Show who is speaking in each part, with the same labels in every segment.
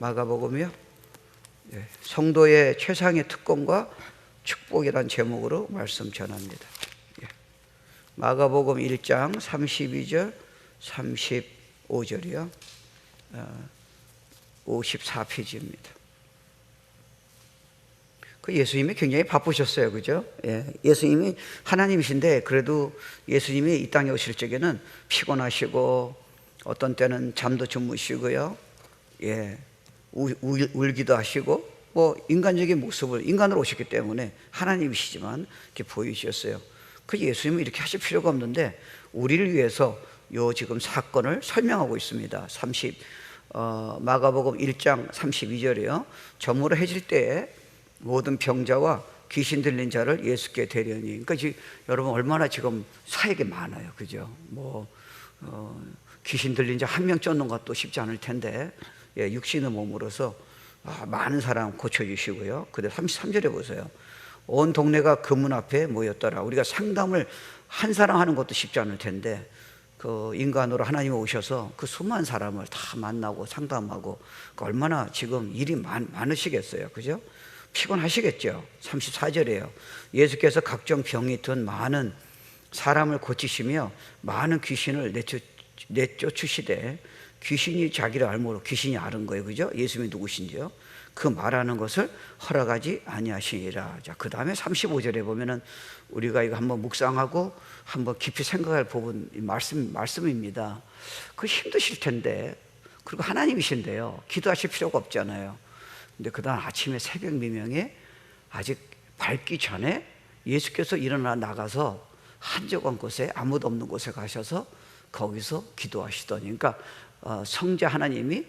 Speaker 1: 마가복음이요. 예, 성도의 최상의 특권과 축복이란 제목으로 말씀 전합니다. 예, 마가복음 1장 32절 35절이요. 54페이지입니다. 그 예수님이 굉장히 바쁘셨어요. 그죠? 예, 예수님이 하나님이신데 그래도 예수님이 이 땅에 오실 적에는 피곤하시고 어떤 때는 잠도 주무시고요. 예, 울기도 하시고 뭐 인간적인 모습을 인간으로 오셨기 때문에 하나님이시지만 이렇게 보이셨어요. 그 예수님은 이렇게 하실 필요가 없는데 우리를 위해서 요 지금 사건을 설명하고 있습니다. 마가복음 1장 32절이요. 저물어 해질 때에 모든 병자와 귀신 들린 자를 예수께 데려니. 그러니까 여러분 얼마나 지금 사역이 많아요. 그죠? 귀신 들린 자 한 명 쫓는 것도 쉽지 않을 텐데, 예, 육신의 몸으로서 많은 사람 고쳐주시고요. 근데 33절에 보세요. 온 동네가 그 문 앞에 모였더라. 우리가 상담을 한 사람 하는 것도 쉽지 않을 텐데, 그 인간으로 하나님이 오셔서 그 수많은 사람을 다 만나고 상담하고, 얼마나 지금 일이 많으시겠어요. 그죠? 피곤하시겠죠. 34절이에요. 예수께서 각종 병이 든 많은 사람을 고치시며 많은 귀신을 내쫓으시되, 귀신이 자기를 알므로 귀신이 아는 거예요. 그죠? 예수님이 누구신지요? 그 말하는 것을 허락하지 아니하시니라. 자, 그 다음에 35절에 보면은 우리가 이거 한번 묵상하고 한번 깊이 생각할 부분 말씀입니다. 그 힘드실 텐데, 그리고 하나님이신데요. 기도하실 필요가 없잖아요. 근데 그 다음 아침에 새벽 미명에 아직 밝기 전에 예수께서 일어나 나가서 한적한 곳에 아무도 없는 곳에 가셔서 거기서 기도하시더니, 그러니까 성자 하나님이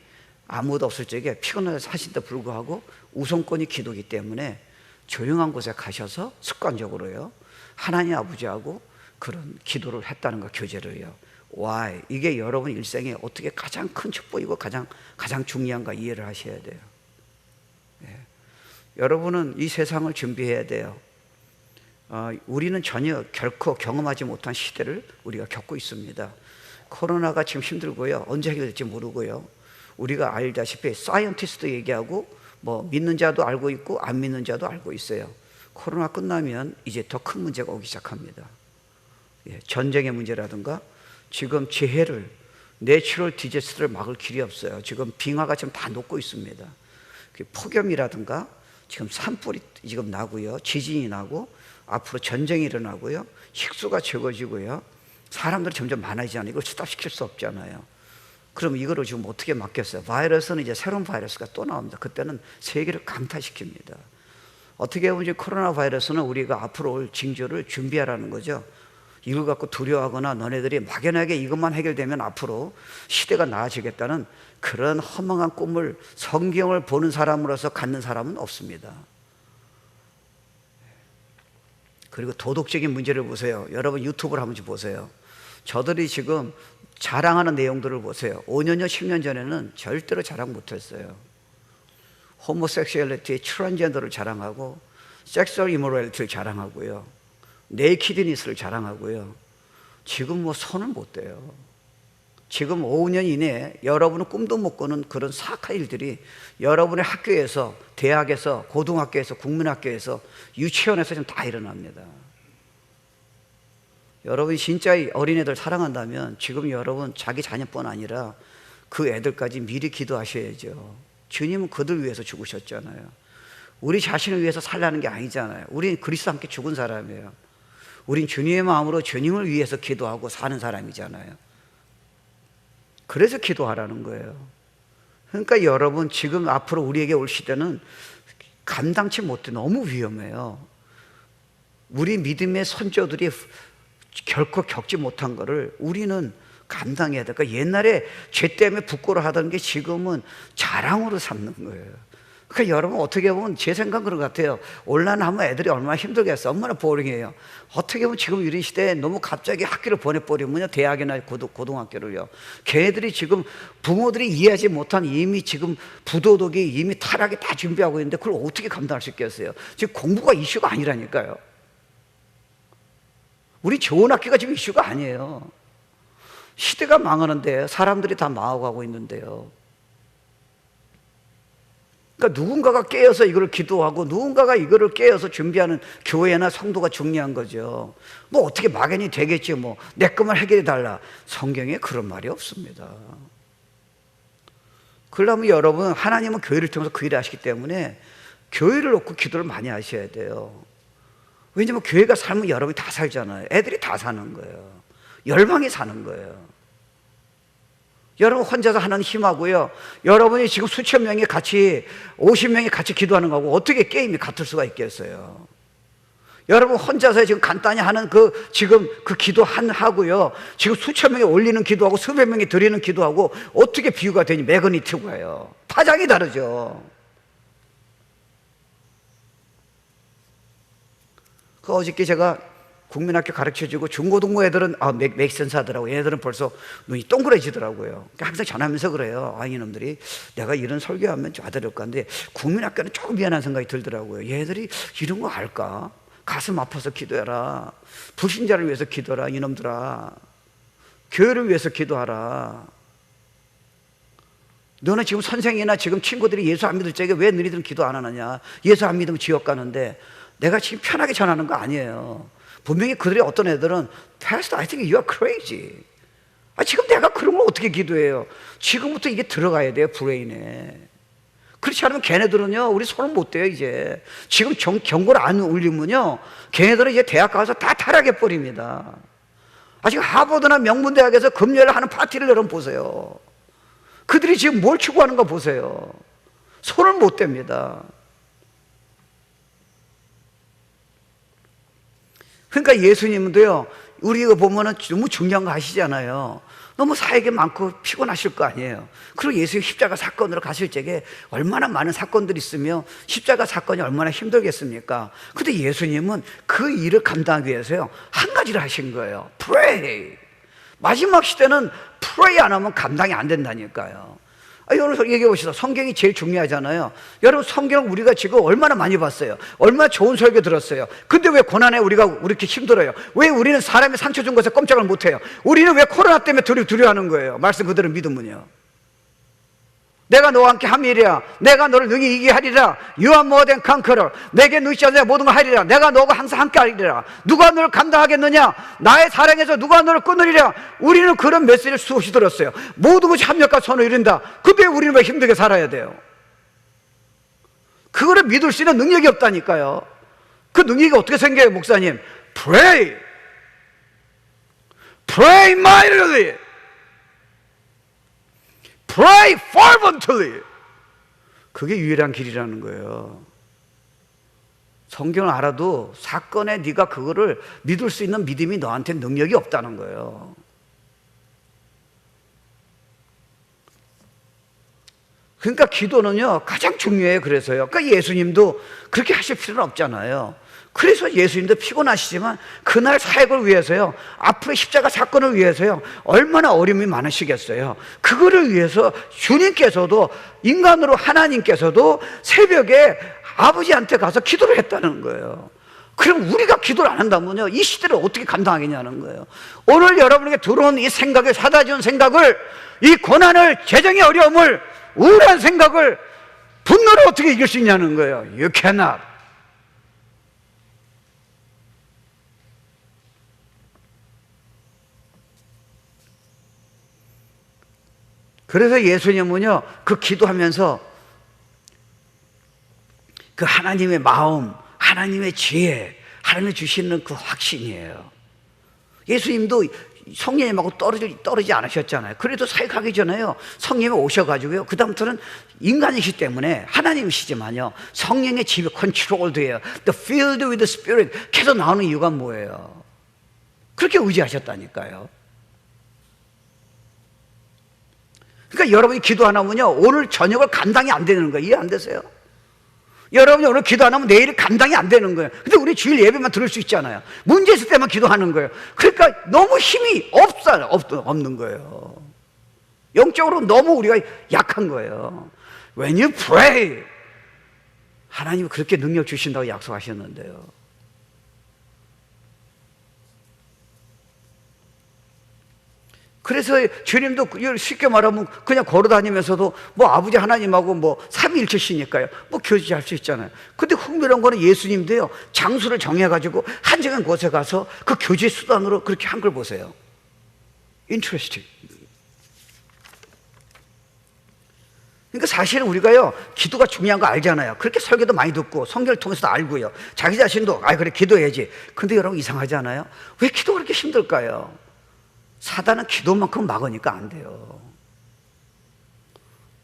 Speaker 1: 아무도 없을 적에 피곤해서 하신데 불구하고 우선권이 기도이기 때문에 조용한 곳에 가셔서 습관적으로요 하나님 아버지하고 그런 기도를 했다는 거, 교제를요. Why? 이게 여러분 일생에 어떻게 가장 큰 축복이고 가장 중요한가 이해를 하셔야 돼요. 예. 여러분은 이 세상을 준비해야 돼요. 우리는 전혀 결코 경험하지 못한 시대를 우리가 겪고 있습니다. 코로나가 지금 힘들고요. 언제 해결될지 모르고요. 우리가 알다시피 사이언티스트도 얘기하고 뭐 믿는 자도 알고 있고 안 믿는 자도 알고 있어요. 코로나 끝나면 이제 더 큰 문제가 오기 시작합니다. 예, 전쟁의 문제라든가 지금 재해를 내추럴 디제스트를 막을 길이 없어요. 지금 빙하가 지금 다 녹고 있습니다. 폭염이라든가 지금 산불이 지금 나고요. 지진이 나고 앞으로 전쟁이 일어나고요. 식수가 적어지고요. 사람들이 점점 많아지잖아요. 이걸 스탑시킬 수 없잖아요. 그럼 이거를 지금 어떻게 막겠어요? 바이러스는 이제 새로운 바이러스가 또 나옵니다. 그때는 세계를 강타시킵니다. 어떻게 보면 이제 코로나 바이러스는 우리가 앞으로 올 징조를 준비하라는 거죠. 이걸 갖고 두려워하거나 너네들이 막연하게 이것만 해결되면 앞으로 시대가 나아지겠다는 그런 허망한 꿈을 성경을 보는 사람으로서 갖는 사람은 없습니다. 그리고 도덕적인 문제를 보세요. 여러분 유튜브를 한번 보세요. 저들이 지금 자랑하는 내용들을 보세요. 5년여 10년 전에는 절대로 자랑 못했어요. 호모섹슈얼리티, 트랜스젠더를 자랑하고 섹슈얼 이모럴리티를 자랑하고요. 네이키드니스를 자랑하고요. 지금 뭐 손을 못 대요. 지금 5년 이내에 여러분은 꿈도 못 꾸는 그런 사악한 일들이 여러분의 학교에서, 대학에서, 고등학교에서, 국민학교에서, 유치원에서 지금 다 일어납니다. 여러분이 진짜 어린애들 사랑한다면 지금 여러분 자기 자녀뿐 아니라 그 애들까지 미리 기도하셔야죠. 주님은 그들 위해서 죽으셨잖아요. 우리 자신을 위해서 살라는 게 아니잖아요. 우린 그리스도와 함께 죽은 사람이에요. 우린 주님의 마음으로 주님을 위해서 기도하고 사는 사람이잖아요. 그래서 기도하라는 거예요. 그러니까 여러분 지금 앞으로 우리에게 올 시대는 감당치 못해 너무 위험해요. 우리 믿음의 선조들이 결코 겪지 못한 거를 우리는 감당해야 돼. 그러니까 옛날에 죄 때문에 부끄러워하던 게 지금은 자랑으로 삼는 거예요. 그러니까 여러분 어떻게 보면 제 생각은 그런 것 같아요. 온라인 하면 애들이 얼마나 힘들겠어. 얼마나 보링해요. 어떻게 보면 지금 이런 시대에 너무 갑자기 학교를 보내버리면요, 대학이나 고등학교를요, 걔네들이 지금 부모들이 이해하지 못한 이미 지금 부도덕이 이미 타락이 다 준비하고 있는데 그걸 어떻게 감당할 수 있겠어요? 지금 공부가 이슈가 아니라니까요. 우리 좋은 학교가 지금 이슈가 아니에요. 시대가 망하는데 사람들이 다 망하고 있는데요. 그러니까 누군가가 깨어서 이걸 기도하고 누군가가 이거를 깨어서 준비하는 교회나 성도가 중요한 거죠. 뭐 어떻게 막연히 되겠지, 뭐 내 것만 해결해 달라. 성경에 그런 말이 없습니다. 그러려면 여러분, 하나님은 교회를 통해서 그 일을 하시기 때문에 교회를 놓고 기도를 많이 하셔야 돼요. 왜냐면 교회가 살면 여러분이 다 살잖아요. 애들이 다 사는 거예요. 열방이 사는 거예요. 여러분 혼자서 하는 힘하고요, 여러분이 지금 수천 명이 같이 50명이 같이 기도하는 거하고 어떻게 게임이 같을 수가 있겠어요? 여러분 혼자서 지금 간단히 하는 지금 그 기도 하고요, 지금 수천 명이 올리는 기도하고 수백 명이 드리는 기도하고 어떻게 비유가 되니? 매그니튜브예요. 파장이 다르죠. 어저께 제가 국민학교 가르쳐주고 중고등부 애들은 맥센스 하더라고요. 얘네들은 벌써 눈이 동그래지더라고요. 그러니까 항상 전하면서 그래요. 이놈들이 내가 이런 설교하면 좀 아들일 건데 국민학교는 조금 미안한 생각이 들더라고요. 얘네들이 이런 거 알까? 가슴 아파서 기도해라. 불신자를 위해서 기도하라. 이놈들아, 교회를 위해서 기도하라. 너는 지금 선생이나 지금 친구들이 예수 안 믿을 적에 왜 너희들은 기도 안 하느냐? 예수 안 믿으면 지옥 가는데. 내가 지금 편하게 전하는 거 아니에요. 분명히 그들의 어떤 애들은 Pastor, I think you are crazy. 지금 내가 그런 걸 어떻게 기도해요? 지금부터 이게 들어가야 돼요, 브레인에. 그렇지 않으면 걔네들은요, 우리 손을 못 대요. 이제 지금 경고를 안 울리면요, 걔네들은 이제 대학 가서 다 타락해버립니다. 지금 하버드나 명문대학에서 금요일 하는 파티를 여러분 보세요. 그들이 지금 뭘 추구하는가 보세요. 손을 못 댑니다. 그러니까 예수님도요, 우리가 보면은 너무 중요한 거 아시잖아요. 너무 사역이 많고 피곤하실 거 아니에요. 그리고 예수님 십자가 사건으로 가실 적에 얼마나 많은 사건들이 있으며 십자가 사건이 얼마나 힘들겠습니까? 근데 예수님은 그 일을 감당하기 위해서요, 한 가지를 하신 거예요. Pray. 마지막 시대는 pray 안 하면 감당이 안 된다니까요. 여러분 얘기해 봅시다. 성경이 제일 중요하잖아요. 여러분 성경을 우리가 지금 얼마나 많이 봤어요. 얼마나 좋은 설교 들었어요. 근데 왜 고난에 우리가 이렇게 힘들어요? 왜 우리는 사람이 상처 준 것에 꼼짝을 못해요? 우리는 왜 코로나 때문에 두려워하는 거예요? 말씀 그대로 믿으면요. 내가 너와 함께 함이리라. 내가 너를 능히 이기게 하리라. You are more than conqueror. 내게 누이지 않으냐 모든 걸 하리라. 내가 너와 항상 함께 하리라. 누가 너를 감당하겠느냐? 나의 사랑에서 누가 너를 끊으리라. 우리는 그런 메시지를 수없이 들었어요. 모든 것이 합력과 선을 이룬다. 근데 우리는 왜 힘들게 살아야 돼요? 그거를 믿을 수 있는 능력이 없다니까요. 그 능력이 어떻게 생겨요, 목사님? Pray. Pray mightily. Pray fervently. 그게 유일한 길이라는 거예요. 성경을 알아도 사건에 네가 그거를 믿을 수 있는 믿음이 너한테 능력이 없다는 거예요. 그러니까 기도는요 가장 중요해요. 그래서요. 그러니까 예수님도 그렇게 하실 필요는 없잖아요. 그래서 예수님도 피곤하시지만 그날 사역을 위해서요, 앞으로의 십자가 사건을 위해서요, 얼마나 어려움이 많으시겠어요. 그거를 위해서 주님께서도, 인간으로 하나님께서도 새벽에 아버지한테 가서 기도를 했다는 거예요. 그럼 우리가 기도를 안 한다면요, 이 시대를 어떻게 감당하겠냐는 거예요. 오늘 여러분에게 들어온 이 생각을, 사다 준 생각을, 이 고난을, 재정의 어려움을, 우울한 생각을, 분노를 어떻게 이길 수 있냐는 거예요. You cannot. 그래서 예수님은요, 그 기도하면서 그 하나님의 마음, 하나님의 지혜, 하나님이 주시는 그 확신이에요. 예수님도 성령님하고 떨어지지 않으셨잖아요. 그래도 사역하기 전에요, 성령이 오셔가지고요, 그 다음부터는 인간이시기 때문에 하나님이시지만요, 성령의 지배 컨트롤드예요. The filled with the Spirit 계속 나오는 이유가 뭐예요? 그렇게 의지하셨다니까요. 그러니까 여러분이 기도 안 하면요, 오늘 저녁을 감당이 안 되는 거예요. 이해 안 되세요? 여러분이 오늘 기도 안 하면 내일이 감당이 안 되는 거예요. 근데 우리 주일 예배만 들을 수 있잖아요. 문제 있을 때만 기도하는 거예요. 그러니까 너무 힘이 없는 거예요. 영적으로 너무 우리가 약한 거예요. When you pray, 하나님이 그렇게 능력 주신다고 약속하셨는데요. 그래서 주님도 쉽게 말하면 그냥 걸어 다니면서도 뭐 아버지 하나님하고 뭐 삼위일체시니까요, 뭐 교제할 수 있잖아요. 근데 흥미로운 거는 예수님도요, 장소를 정해가지고 한적한 곳에 가서 그 교제 수단으로 그렇게 한 걸 보세요. Interesting. 그러니까 사실은 우리가요, 기도가 중요한 거 알잖아요. 그렇게 설교도 많이 듣고 성경을 통해서도 알고요. 자기 자신도 그래 기도해야지. 근데 여러분 이상하지 않아요? 왜 기도가 그렇게 힘들까요? 사단은 기도만큼 막으니까 안 돼요.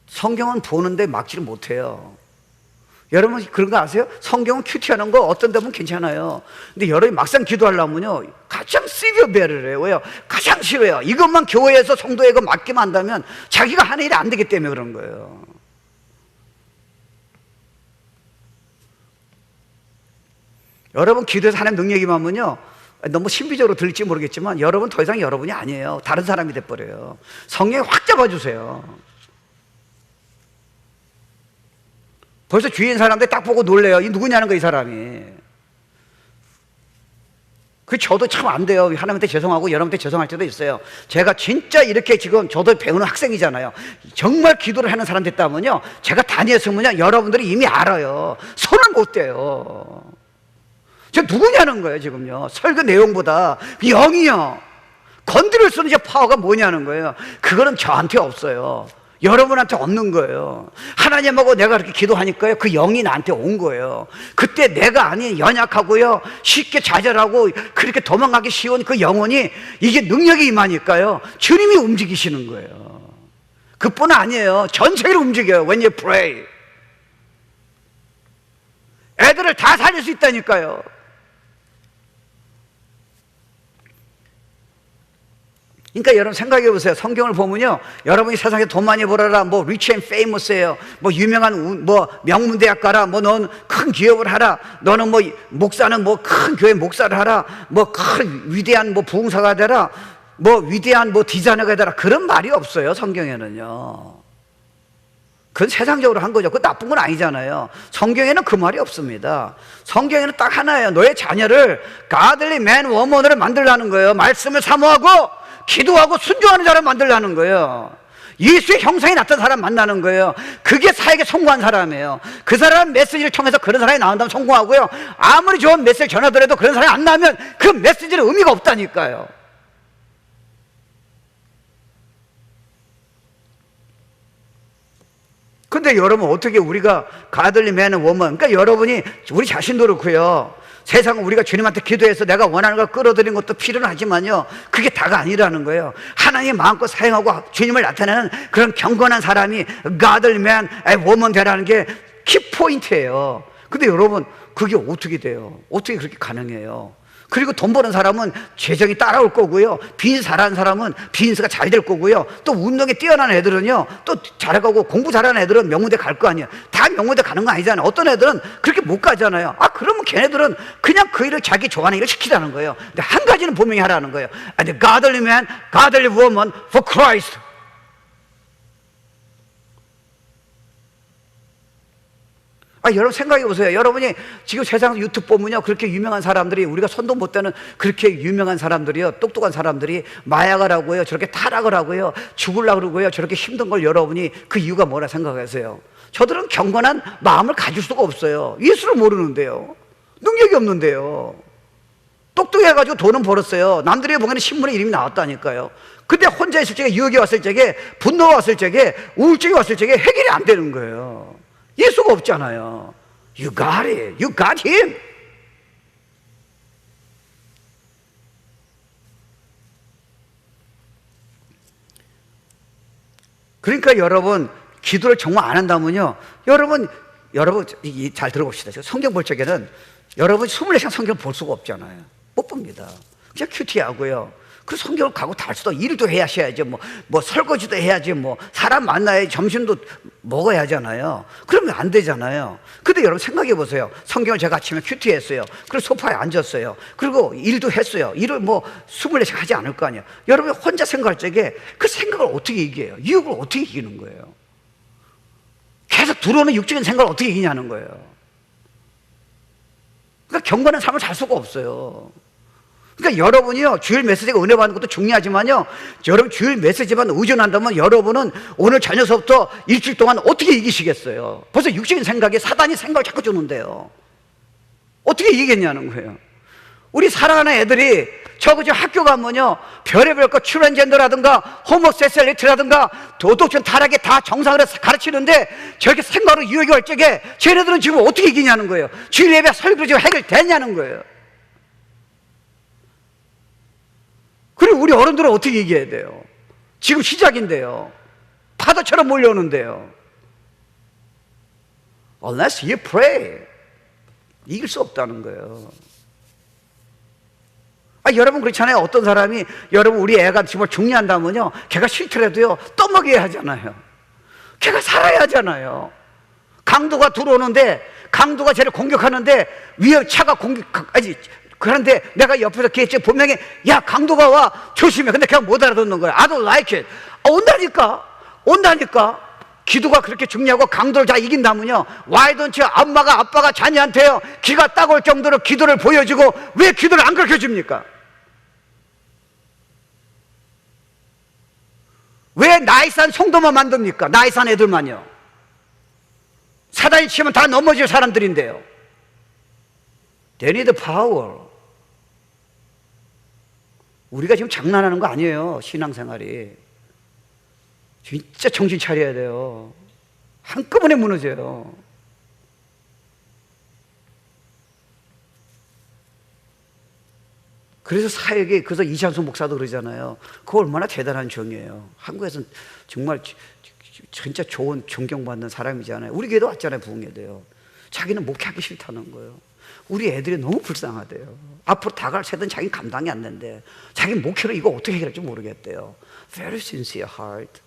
Speaker 1: 성경은 보는데 막지를 못해요. 여러분 그런 거 아세요? 성경은 큐티하는 거 어떤 데면 괜찮아요. 근데 여러분이 막상 기도하려면요, 가장 시비어배를 해요. 왜요? 가장 싫어요. 이것만 교회에서 성도에게 맡기면 한다면 자기가 하는 일이 안 되기 때문에 그런 거예요. 여러분 기도에서 하나님 능력이 임하면요, 너무 신비적으로 들릴지 모르겠지만 여러분 더 이상 여러분이 아니에요. 다른 사람이 돼버려요. 성령이 확 잡아주세요. 벌써 주위에 있는 사람들 딱 보고 놀래요. 이 누구냐는 거, 이 사람이. 그 저도 참 안 돼요. 하나님한테 죄송하고 여러분한테 죄송할 때도 있어요. 제가 진짜 이렇게 지금 저도 배우는 학생이잖아요. 정말 기도를 하는 사람 됐다면요, 제가 다녔으면요, 여러분들이 이미 알아요. 손을 못 대요. 저 누구냐는 거예요. 지금요, 설교 내용보다 영이요, 건드릴 수 있는 파워가 뭐냐는 거예요. 그거는 저한테 없어요. 여러분한테 없는 거예요. 하나님하고 내가 그렇게 기도하니까요, 그 영이 나한테 온 거예요. 그때 내가 아닌 연약하고요, 쉽게 좌절하고 그렇게 도망가기 쉬운 그 영혼이 이게 능력이 임하니까요, 주님이 움직이시는 거예요. 그뿐 아니에요. 전체를 움직여요. When you pray, 애들을 다 살릴 수 있다니까요. 그러니까 여러분 생각해 보세요. 성경을 보면요, 여러분이 세상에 돈 많이 벌어라, 뭐 rich and famous예요, 뭐 유명한 뭐 명문대학 가라, 뭐 너는 큰 기업을 하라, 너는 뭐 목사는 뭐 큰 교회 목사를 하라, 뭐 큰 위대한 뭐 부흥사가 되라, 뭐 위대한 뭐 디자이너가 되라, 그런 말이 없어요. 성경에는요. 그건 세상적으로 한 거죠. 그건 나쁜 건 아니잖아요. 성경에는 그 말이 없습니다. 성경에는 딱 하나예요. 너의 자녀를 godly man, woman으로 만들라는 거예요. 말씀을 사모하고 기도하고 순종하는 사람 만들라는 거예요. 예수의 형상이 나타난 사람 만나는 거예요. 그게 사역에 성공한 사람이에요. 그 사람 메시지를 통해서 그런 사람이 나온다면 성공하고요, 아무리 좋은 메시지를 전하더라도 그런 사람이 안 나오면 그 메시지는 의미가 없다니까요. 근데 여러분 어떻게 우리가 godly man and woman, 그러니까 여러분이 우리 자신도 그렇고요, 세상은 우리가 주님한테 기도해서 내가 원하는 걸 끌어들이는 것도 필요는 하지만요, 그게 다가 아니라는 거예요. 하나님 마음껏 사용하고 주님을 나타내는 그런 경건한 사람이 godly man and woman 되라는 게 키포인트예요. 근데 여러분 그게 어떻게 돼요? 어떻게 그렇게 가능해요? 그리고 돈 버는 사람은 재정이 따라올 거고요, 비즈니스 잘하는 사람은 비즈니스가 잘 될 거고요, 또 운동에 뛰어난 애들은요 또 잘하고, 공부 잘하는 애들은 명문대 갈 거 아니에요. 다 명문대 가는 거 아니잖아요. 어떤 애들은 그렇게 못 가잖아요. 그러면 걔네들은 그냥 그 일을 자기 좋아하는 일을 시키라는 거예요. 근데 한 가지는 분명히 하라는 거예요. And godly man, godly woman for Christ. 여러분 생각해 보세요. 여러분이 지금 세상 유튜브 보면요, 그렇게 유명한 사람들이, 우리가 손도 못 대는 그렇게 유명한 사람들이요, 똑똑한 사람들이 마약을 하고요, 저렇게 타락을 하고요, 죽으려고 그러고요, 저렇게 힘든 걸 여러분이 그 이유가 뭐라 생각하세요? 저들은 경건한 마음을 가질 수가 없어요. 예수를 모르는데요, 능력이 없는데요, 똑똑해가지고 돈은 벌었어요. 남들이 보기에는 신문에 이름이 나왔다니까요. 근데 혼자 있을 적에, 유혹이 왔을 적에, 분노가 왔을 적에, 우울증이 왔을 적에 해결이 안 되는 거예요. 예수가 없잖아요. You got it. You got him. 그러니까 여러분 기도를 정말 안 한다면요, 여러분 잘 들어봅시다. 성경 볼 적에는 여러분 24시간 성경 볼 수가 없잖아요. 못 봅니다. 그냥 큐티하고요, 그 성경을 가고 달 수도, 일도 해야지, 뭐 설거지도 해야지, 뭐 사람 만나야 점심도 먹어야 하잖아요. 그러면 안 되잖아요. 근데 여러분 생각해 보세요. 성경을 제가 아침에 큐티했어요. 그리고 소파에 앉았어요. 그리고 일도 했어요. 일을 뭐 24시간 하지 않을 거 아니에요. 여러분이 혼자 생각할 적에 그 생각을 어떻게 이겨요? 유혹을 어떻게 이기는 거예요? 계속 들어오는 육적인 생각을 어떻게 이기냐는 거예요. 그러니까 경건한 삶을 살 수가 없어요. 그러니까 여러분이요, 주일 메시지가 은혜 받는 것도 중요하지만요, 여러분 주일 메시지만 의존한다면 여러분은 오늘 저녁서부터 일주일 동안 어떻게 이기시겠어요? 벌써 육적인 생각에 사단이 생각을 자꾸 주는데요. 어떻게 이기겠냐는 거예요. 우리 사랑하는 애들이 저거 학교 가면요, 별의별 거 트랜스젠더라든가 호모섹슈얼리티라든가 도덕적 타락에 다 정상을 가르치는데 저렇게 생각으로 유혹할 적에 쟤네들은 지금 어떻게 이기냐는 거예요. 주일 예배 설교로 지금 해결됐냐는 거예요. 그리고 우리 어른들은 어떻게 이겨야 돼요? 지금 시작인데요. 파도처럼 몰려오는데요. Unless you pray, 이길 수 없다는 거예요. 여러분 그렇잖아요. 어떤 사람이 여러분 우리 애가 정말 중요한다면요, 걔가 싫더라도요 떠먹여야 하잖아요. 걔가 살아야 하잖아요. 강도가 들어오는데 강도가 쟤를 공격하는데 위에 차가 그런데 내가 옆에서 걔 분명히 야 강도가 와 조심해. 근데 걔가 못 알아듣는 거야. I don't like it. 온다니까. 기도가 그렇게 중요하고 강도를 다 이긴다면요, Why don't you, 아빠가 자녀한테요 기가 딱 올 정도로 기도를 보여주고 왜 기도를 안 가르쳐줍니까? 왜 나이산 성도만 만듭니까? 나이산 애들만요. 사단이 치면 다 넘어질 사람들인데요. They need power. 우리가 지금 장난하는 거 아니에요. 신앙생활이 진짜 정신 차려야 돼요. 한꺼번에 무너져요. 그래서 사역에, 그래서 이찬수 목사도 그러잖아요. 그거 얼마나 대단한 종이에요. 한국에서는 정말 진짜 좋은 존경받는 사람이잖아요. 우리 교회도 왔잖아요. 부흥회도요. 자기는 목회하기 싫다는 거예요. 우리 애들이 너무 불쌍하대요. 앞으로 다갈 세대는 자기 감당이 안 된대. 자기 목회로 이거 어떻게 해결할지 모르겠대요. Very sincere heart.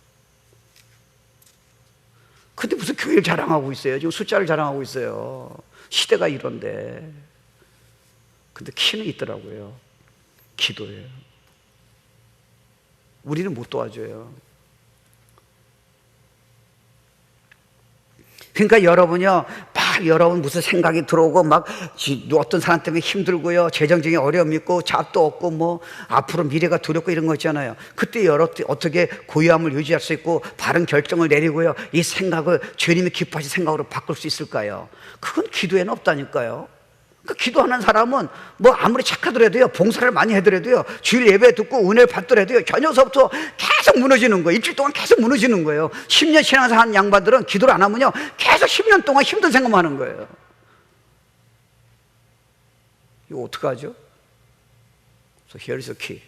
Speaker 1: 근데 무슨 교회를 자랑하고 있어요. 지금 숫자를 자랑하고 있어요. 시대가 이런데. 근데 키는 있더라고요. 기도예요. 우리는 못 도와줘요. 그러니까 여러분요, 여러분 무슨 생각이 들어오고 막 어떤 사람 때문에 힘들고요, 재정적인 어려움이 있고 잡도 없고 앞으로 미래가 두렵고 이런 거 있잖아요. 그때 어떻게 고요함을 유지할 수 있고 바른 결정을 내리고요, 이 생각을 주님이 기뻐하신 생각으로 바꿀 수 있을까요? 그건 기도에는 없다니까요. 그러니까 기도하는 사람은 아무리 착하더라도요, 봉사를 많이 하더라도요, 주일 예배 듣고 은혜를 받더라도요, 저녁서부터 계속 무너지는 거예요. 일주일 동안 계속 무너지는 거예요. 10년 신앙생활 한 양반들은 기도를 안 하면요, 계속 10년 동안 힘든 생각만 하는 거예요. 이거 어떡하죠? So here's the key.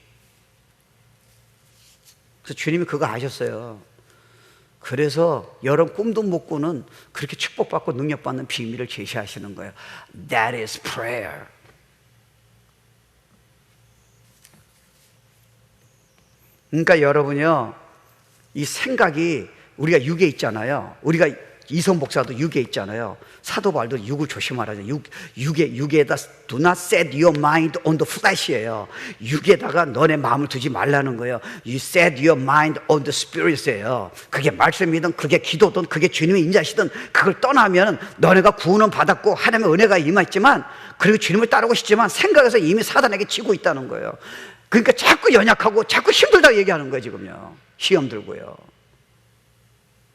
Speaker 1: 그래서 주님이 그거 아셨어요. 그래서 여러분 꿈도 못 꾸는 그렇게 축복받고 능력받는 비밀을 제시하시는 거예요. That is prayer. 그러니까 여러분요, 이 생각이 우리가 육에 있잖아요. 우리가 이성 목사도 육에 있잖아요. 사도 바울도 육을 조심하라죠. 육에다 do not set your mind on the flesh예요. 육에다가 너네 마음을 두지 말라는 거예요. You set your mind on the spirit이에요. 그게 말씀이든 그게 기도든 그게 주님의 인자시든 그걸 떠나면 너네가 구원은 받았고 하나님의 은혜가 임했지만, 그리고 주님을 따르고 싶지만 생각에서 이미 사단에게 지고 있다는 거예요. 그러니까 자꾸 연약하고 자꾸 힘들다고 얘기하는 거예요. 지금요, 시험 들고요.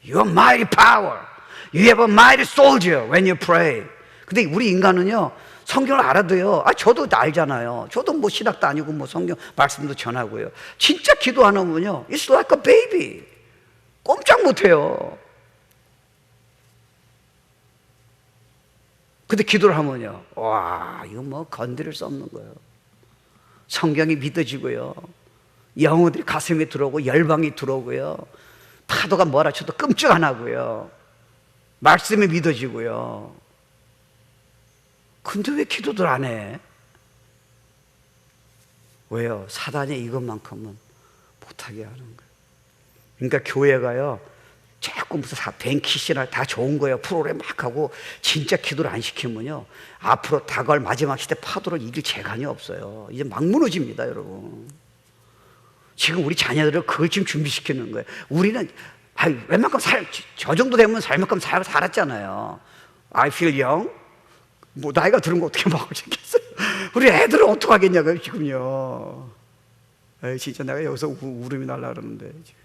Speaker 1: Your mighty power. You have a mighty soldier when you pray. 근데 우리 인간은요, 성경을 알아도요, 저도 알잖아요. 저도 신학도 아니고 성경 말씀도 전하고요. 진짜 기도 안 하면요, It's like a baby. 꼼짝 못 해요. 근데 기도를 하면요, 와, 이거 건드릴 수 없는 거예요. 성경이 믿어지고요, 영혼들이 가슴에 들어오고 열방이 들어오고요, 파도가 뭐라 쳐도 끔찍 안 하고요, 말씀이 믿어지고요. 근데 왜 기도들 안 해? 왜요? 사단이 이것만큼은 못하게 하는 거예요. 그러니까 교회가요, 자꾸 무슨 뱅키시나 다 좋은 거예요. 프로그램 막 하고 진짜 기도를 안 시키면요, 앞으로 다가올 마지막 시대 파도를 이길 재간이 없어요. 이제 막 무너집니다, 여러분. 지금 우리 자녀들을 그걸 지금 준비시키는 거예요. 우리는 웬만큼 저 정도 되면 살만큼 살았잖아요. I feel young. 나이가 들은 거 어떻게 막을 수 있겠어요? 우리 애들은 어떡하겠냐고요, 지금요. 에이, 진짜 내가 여기서 울음이 날라 그러는데. 지금.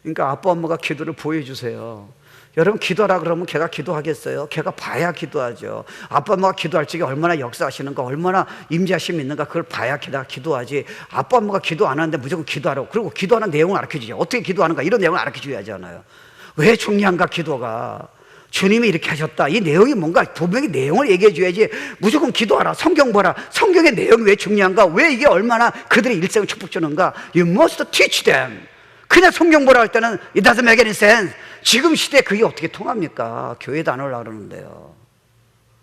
Speaker 1: 그러니까 아빠 엄마가 기도를 보여주세요. 여러분 기도하라 그러면 걔가 기도하겠어요? 걔가 봐야 기도하죠. 아빠 엄마가 기도할 적에 얼마나 역사하시는가, 얼마나 임재하심이 있는가, 그걸 봐야 걔가 기도하지. 아빠 엄마가 기도 안 하는데 무조건 기도하라고, 그리고 기도하는 내용을 알려주죠. 어떻게 기도하는가 이런 내용을 알려줘야 하잖아요. 왜 중요한가 기도가. 주님이 이렇게 하셨다, 이 내용이 뭔가 분명히 내용을 얘기해 줘야지. 무조건 기도하라, 성경 보라, 성경의 내용이 왜 중요한가, 왜 이게 얼마나 그들의 일생을 축복주는가. You must teach them. 그냥 성경 보라 할 때는 it doesn't make any sense. 지금 시대에 그게 어떻게 통합니까? 교회도 안 올라 그러는데요.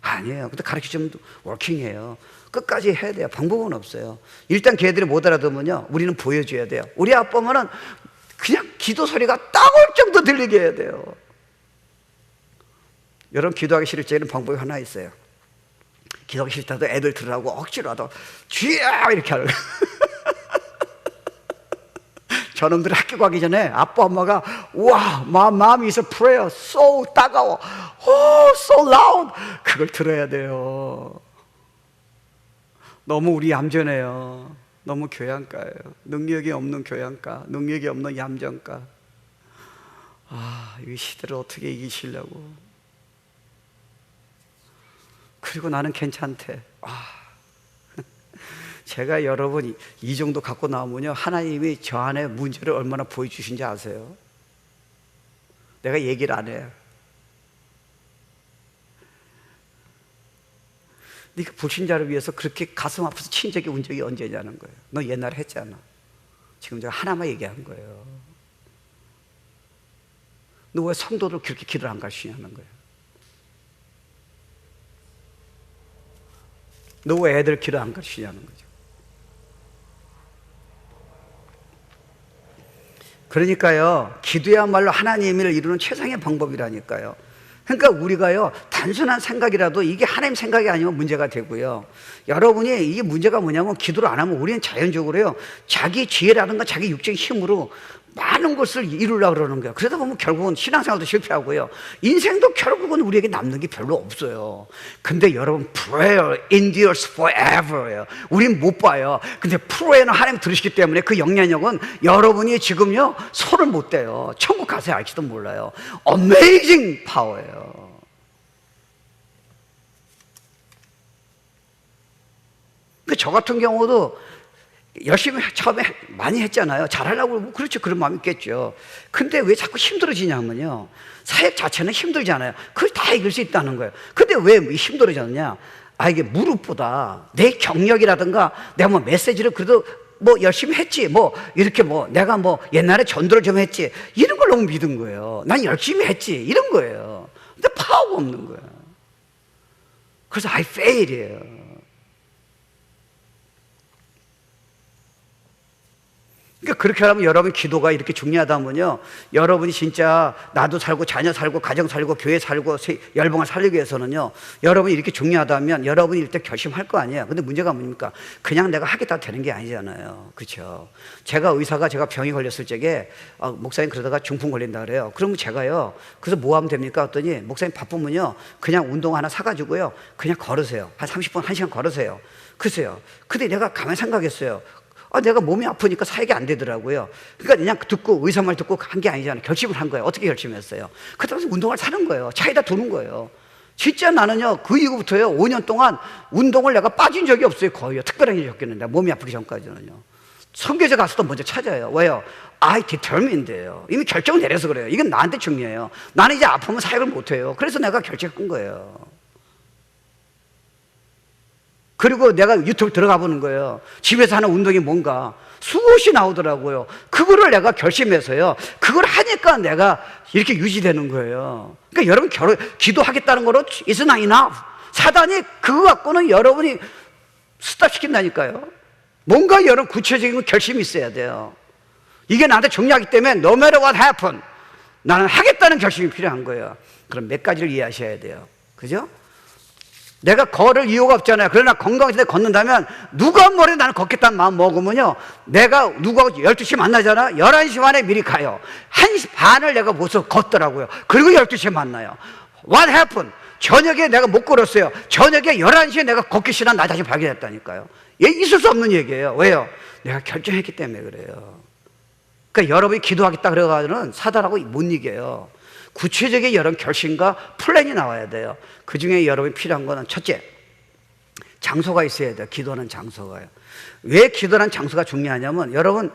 Speaker 1: 아니에요. 근데 가르치면 워킹이에요. 끝까지 해야 돼요. 방법은 없어요. 일단 걔들이 못 알아듣으면요, 우리는 보여줘야 돼요. 우리 아빠 엄마는 그냥 기도 소리가 따가울 정도 들리게 해야 돼요. 여러분 기도하기 싫을 때는 방법이 하나 있어요. 기도하기 싫다도 애들 들으라고 억지로 하다 쥐야 이렇게 하는 저놈들이 학교 가기 전에 아빠 엄마가 와, my mom is a prayer so 따가워, oh, so loud, 그걸 들어야 돼요. 너무 우리 얌전해요. 너무 교양가예요. 능력이 없는 교양가, 능력이 없는 얌전가. 아, 이 시대를 어떻게 이기시려고. 그리고 나는 괜찮대. 제가 여러분 이 정도 갖고 나오면요, 하나님이 저 안에 문제를 얼마나 보여주신지 아세요? 내가 얘기를 안 해요. 네가 불신자를 위해서 그렇게 가슴 아파서 친 적이 운 적이 언제냐는 거예요. 너 옛날에 했잖아. 지금 제가 하나만 얘기한 거예요. 너 왜 성도들 그렇게 기도를 안 가르치냐는 거예요. 너 왜 애들 기도 안 가르치냐는 거죠. 그러니까요, 기도야말로 하나님을 이루는 최상의 방법이라니까요. 그러니까 우리가요, 단순한 생각이라도 이게 하나님 생각이 아니면 문제가 되고요. 여러분이 이게 문제가 뭐냐면, 기도를 안 하면 우리는 자연적으로요, 자기 지혜라든가 자기 육적인 힘으로 많은 것을 이루려고 그러는 거예요. 그러다 보면 결국은 신앙생활도 실패하고요, 인생도 결국은 우리에게 남는 게 별로 없어요. 근데 여러분, prayer endures forever예요. 우린 못 봐요. 근데 프로에는 하나님 들으시기 때문에 그 영향력은 여러분이 지금요 손을 못 대요. 천국 가서 알지도 몰라요. Amazing power예요. 저 같은 경우도 열심히 처음에 많이 했잖아요. 잘하려고 뭐 그렇죠, 그런 마음이 있겠죠. 근데 왜 자꾸 힘들어지냐면요, 사역 자체는 힘들잖아요. 그걸 다 이길 수 있다는 거예요. 근데 왜 힘들어졌냐, 이게 무릎보다 내 경력이라든가 내가 뭐 메시지를 그래도 뭐 열심히 했지, 뭐 이렇게 뭐 내가 뭐 옛날에 전도를 좀 했지, 이런 걸 너무 믿은 거예요. 난 열심히 했지, 이런 거예요. 근데 파워가 없는 거예요. 그래서 I fail이에요. 그러니까 그렇게 하면 여러분 기도가 이렇게 중요하다면요, 여러분이 진짜 나도 살고 자녀 살고 가정 살고 교회 살고 열방을 살리기 위해서는요, 여러분이 이렇게 중요하다면 여러분이 일단 결심할 거 아니에요. 근데 문제가 뭡니까? 그냥 내가 하겠다 되는 게 아니잖아요. 그렇죠? 제가 병이 걸렸을 적에 목사님 그러다가 중풍 걸린다 그래요. 그러면 제가요, 그래서 뭐 하면 됩니까? 했더니 목사님 바쁘면요, 그냥 운동 하나 사가지고요, 그냥 걸으세요. 한 30분 1시간 걸으세요. 글쎄요, 근데 내가 가만히 생각했어요. 내가 몸이 아프니까 사역이 안 되더라고요. 그러니까 그냥 듣고 의사 말 듣고 한 게 아니잖아요. 결심을 한 거예요. 어떻게 결심했어요? 그다음에 운동을 사는 거예요. 차에다 두는 거예요. 진짜 나는요, 그 이후부터요 5년 동안 운동을 내가 빠진 적이 없어요. 거의요. 특별한 일이 없겠는데, 몸이 아프기 전까지는요. 선교제 가서도 먼저 찾아요. 왜요? I determined예요. 이미 결정을 내려서 그래요. 이건 나한테 중요해요. 나는 이제 아프면 사역을 못해요. 그래서 내가 결정한 거예요. 그리고 내가 유튜브 들어가 보는 거예요. 집에서 하는 운동이 뭔가 수없이 나오더라고요. 그거를 내가 결심해서요, 그걸 하니까 내가 이렇게 유지되는 거예요. 그러니까 여러분 기도하겠다는 거로 it's not enough. 사단이 그거 갖고는 여러분이 스탑시킨다니까요. 뭔가 여러분 구체적인 결심이 있어야 돼요. 이게 나한테 중요하기 때문에 no matter what happen, 나는 하겠다는 결심이 필요한 거예요. 그럼 몇 가지를 이해하셔야 돼요. 그죠? 내가 걸을 이유가 없잖아요. 그러나 건강해서 걷는다면 누가 뭐래 나는 걷겠다는 마음 먹으면요, 내가 누구하고 12시에 만나잖아. 11시 반에 미리 가요. 1시 반을 내가 모셔서 걷더라고요. 그리고 12시에 만나요. What happened? 저녁에 내가 못 걸었어요. 저녁에 11시에 내가 걷기 싫어 나 다시 발견했다니까요. 있을 수 없는 얘기예요. 왜요? 내가 결정했기 때문에 그래요. 그러니까 여러분이 기도하겠다 그래가지고는 사단하고 못 이겨요. 구체적인 여러분 결심과 플랜이 나와야 돼요. 그 중에 여러분이 필요한 거는 첫째, 장소가 있어야 돼요. 기도하는 장소가요. 왜 기도하는 장소가 중요하냐면, 여러분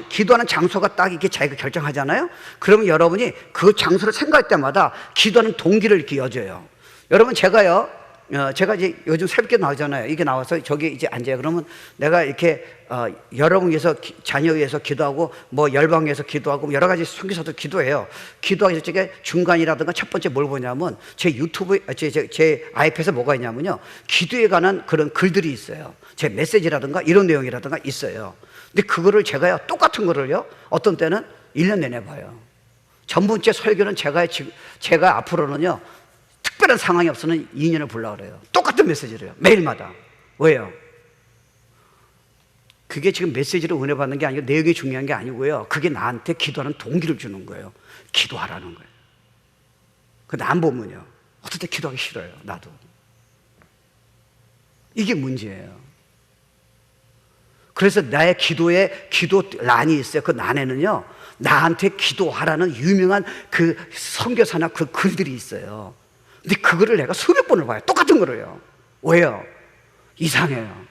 Speaker 1: 기도하는 장소가 딱 이렇게 자기가 결정하잖아요. 그러면 여러분이 그 장소를 생각할 때마다 기도하는 동기를 이렇게 여줘요. 여러분 제가 이제 요즘 새벽에 나오잖아요. 이게 나와서 저기 이제 앉아요. 그러면 내가 이렇게 여러분 위해서, 자녀 위해서 기도하고, 뭐 열방 위해서 기도하고, 여러 가지 선교사도 기도해요. 기도하기 전에 중간이라든가 첫 번째 뭘 보냐면, 제 유튜브, 제 아이패드에 뭐가 있냐면요, 기도에 관한 그런 글들이 있어요. 제 메시지라든가 이런 내용이라든가 있어요. 근데 그거를 제가요, 똑같은 거를요, 어떤 때는 1년 내내 봐요. 전번째 설교는 제가 앞으로는요, 특별한 상황이 없으면 2년을 보려고 그래요. 똑같은 메시지를요, 매일마다. 왜요? 그게 지금 메시지를 은혜 받는 게 아니고 내용이 중요한 게 아니고요, 그게 나한테 기도하는 동기를 주는 거예요. 기도하라는 거예요. 근데 안 보면요, 어떨 때 기도하기 싫어요. 나도. 이게 문제예요. 그래서 나의 기도에 기도란이 있어요. 그 란에는요, 나한테 기도하라는 유명한 그 선교사나 그 글들이 있어요. 근데 그거를 내가 수백 번을 봐요. 똑같은 거를요. 왜요? 이상해요.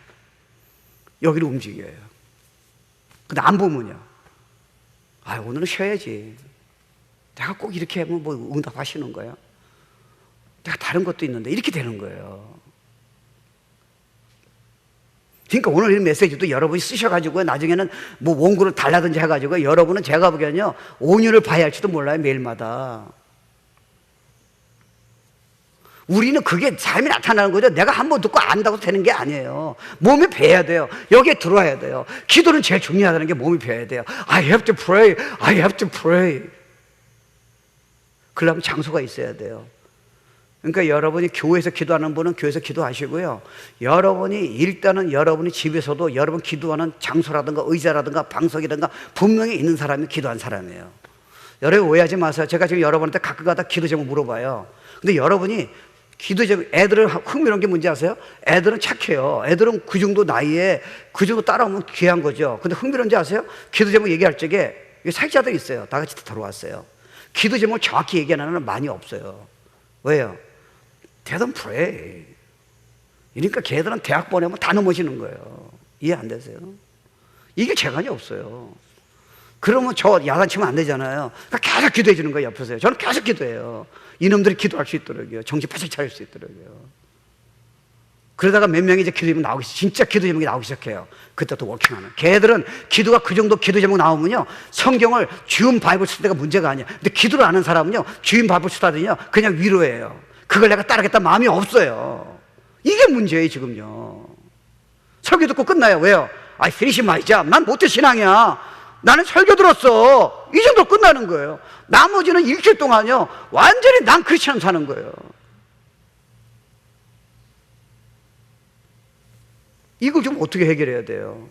Speaker 1: 여기를 움직여요. 근데 안 보면요, 오늘은 쉬어야지. 내가 꼭 이렇게 하면 뭐 응답하시는 거예요? 내가 다른 것도 있는데 이렇게 되는 거예요. 그러니까 오늘 이 메시지도 여러분이 쓰셔가지고 나중에는 뭐 원고를 달라든지 해가지고 여러분은 제가 보기에는요, 5년을 봐야 할지도 몰라요. 매일마다. 우리는 그게 삶이 나타나는 거죠. 내가 한번 듣고 안다고 되는 게 아니에요. 몸이 배야 돼요. 여기에 들어와야 돼요. 기도는 제일 중요하다는 게 몸이 배야 돼요. I have to pray. I have to pray. 그러려면 장소가 있어야 돼요. 그러니까 여러분이 교회에서 기도하는 분은 교회에서 기도하시고요, 여러분이 일단은 여러분이 집에서도 여러분 기도하는 장소라든가 의자라든가 방석이라든가 분명히 있는 사람이 기도한 사람이에요. 여러분 오해하지 마세요. 제가 지금 여러분한테 가끔가다 기도 제목 물어봐요. 근데 여러분이 기도 제목, 애들을 흥미로운 게 뭔지 아세요? 애들은 착해요. 애들은 그 정도 나이에 그 정도 따라오면 귀한 거죠. 근데 흥미로운지 아세요? 기도 제목 얘기할 적에 사역자들이 있어요. 다 같이 들어왔어요. 기도 제목을 정확히 얘기하는 애는 많이 없어요. 왜요? They don't pray. 그러니까 걔들은 대학 보내면 다 넘어지는 거예요. 이해 안 되세요? 이게 재간이 없어요. 그러면 저 야단치면 안 되잖아요. 그러니까 계속 기도해 주는 거예요, 옆에서요. 저는 계속 기도해요. 이놈들이 기도할 수 있도록요, 정신 바짝 차릴 수 있도록요. 그러다가 몇 명이 이제 기도 제목 나오기, 진짜 기도 제목이 나오기 시작해요. 그때부터 워킹하는. 걔들은 기도가 그 정도 기도 제목 나오면요, 성경을 주인 바이블 쓸 때가 문제가 아니야. 근데 기도를 아는 사람은요, 주인 바이블 쓰다더니요, 그냥 위로해요. 그걸 내가 따르겠다 마음이 없어요. 이게 문제예요, 지금요. 설교 듣고 끝나요. 왜요? I finish my job. 난 모태 신앙이야. 나는 설교 들었어. 이 정도 끝나는 거예요. 나머지는 일주일 동안요, 완전히 난 크리스찬 사는 거예요. 이걸 좀 어떻게 해결해야 돼요?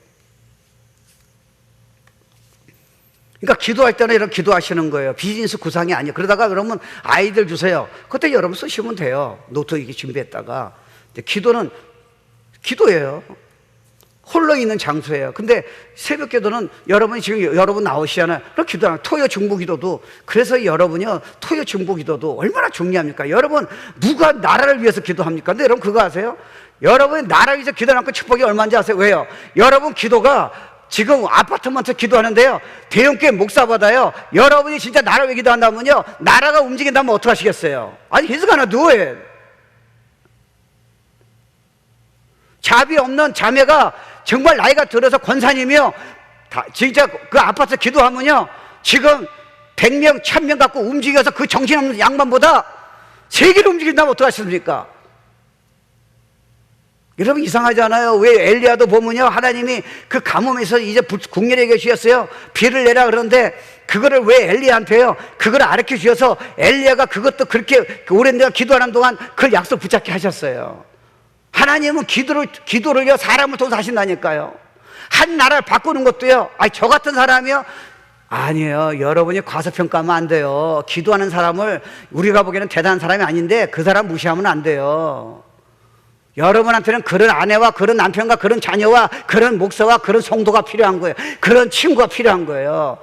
Speaker 1: 그러니까 기도할 때는 이렇게 기도하시는 거예요. 비즈니스 구상이 아니에요. 그러다가 그러면 아이들 주세요. 그때 여러분 쓰시면 돼요. 노트 이렇게 준비했다가. 기도는 기도예요. 홀로 있는 장소예요. 근데 새벽 기도는 여러분이 지금 여러분 나오시잖아요. 그럼 기도하는 토요 중보 기도도, 그래서 여러분이요, 토요 중보 기도도 얼마나 중요합니까? 여러분, 누가 나라를 위해서 기도합니까? 근데 여러분 그거 아세요? 여러분이 나라를 위해서 기도하는 축복이 얼마인지 아세요? 왜요? 여러분 기도가 지금 아파트먼트 기도하는데요, 대형교회 목사 받아요. 여러분이 진짜 나라를 위해 기도한다면요, 나라가 움직인다면 어떻게 하시겠어요? 아니, he's gonna do it. 자비 없는 자매가 정말 나이가 들어서 권사님이요, 진짜 그 아파트 기도하면요, 지금 100명, 1000명 갖고 움직여서 그 정신없는 양반보다 세계를 움직인다면 어떡하십니까? 여러분 이상하잖아요. 왜 엘리야도 보면요, 하나님이 그 가뭄에서 이제 국민에게 주셨어요. 비를 내라 그러는데 그거를 왜 엘리야한테요? 그걸 가르쳐 주셔서 엘리야가 그것도 그렇게 오랜 내가 기도하는 동안 그 약속 붙잡게 하셨어요. 하나님은 기도를요 사람을 통해서 하신다니까요. 한 나라를 바꾸는 것도요, 저 같은 사람이요, 아니에요. 여러분이 과소평가하면 안 돼요. 기도하는 사람을 우리가 보기에는 대단한 사람이 아닌데 그 사람 무시하면 안 돼요. 여러분한테는 그런 아내와 그런 남편과 그런 자녀와 그런 목사와 그런 성도가 필요한 거예요. 그런 친구가 필요한 거예요.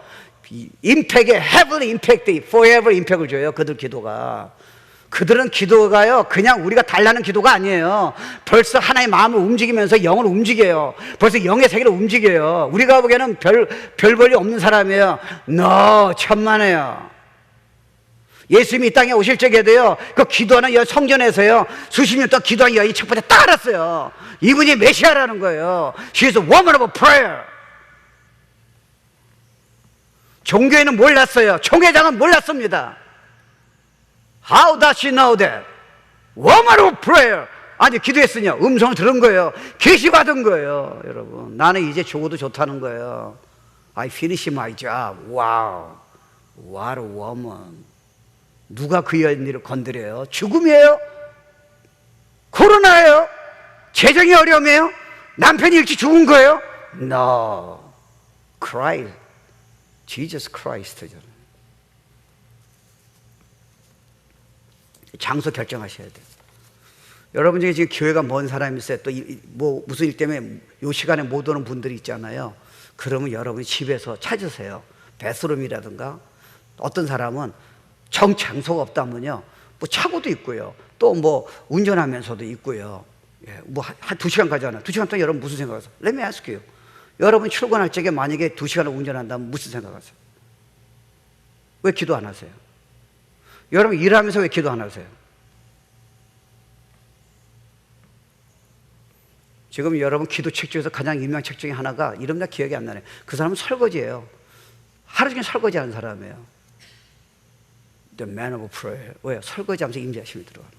Speaker 1: 임팩에 heavenly impact, forever impact을 줘요. 그들 기도가. 그들은 기도가요 그냥 우리가 달라는 기도가 아니에요. 벌써 하나의 마음을 움직이면서 영을 움직여요. 벌써 영의 세계를 움직여요. 우리가 보기에는 별 볼일 없는 사람이에요. 천만에요. 예수님이 이 땅에 오실 적에도요, 그 기도하는 성전에서요, 수십 년 동안 기도하는 여인이 첫 번째 딱 알았어요. 이분이 메시아라는 거예요. She is a woman of prayer. 종교에는 몰랐어요. 총회장은 몰랐습니다. How does she know that? Woman of prayer. 아니, 기도했으냐? 음성을 들은 거예요. 계시받은 거예요. 여러분, 나는 이제 죽어도 좋다는 거예요. I finish my job. Wow. What a woman. 누가 그 여인을 건드려요? 죽음이에요? 코로나예요? 재정이 어려움이에요? 남편이 일찍 죽은 거예요? No. Christ. Jesus Christ잖아요. 장소 결정하셔야 돼요. 여러분 중에 지금 교회가 먼 사람이 있어요. 또 무슨 일 때문에 이 시간에 못 오는 분들이 있잖아요. 그러면 여러분이 집에서 찾으세요. 베스룸이라든가. 어떤 사람은 장소가 없다면요, 뭐 차고도 있고요, 또 뭐 운전하면서도 있고요. 뭐 한 2시간 가잖아요. 2시간 동안 여러분 무슨 생각하세요? Let me ask you. 여러분 출근할 적에 만약에 2시간을 운전한다면 무슨 생각하세요? 왜 기도 안 하세요? 여러분 일하면서 왜 기도 안 하세요? 지금 여러분 기도 책 중에서 가장 유명한 책 중에 하나가 이름 다 기억이 안 나네요. 그 사람은 설거지예요. 하루 종일 설거지하는 사람이에요. The man of prayer. 왜요? 설거지하면서 임재하심이 들어가는.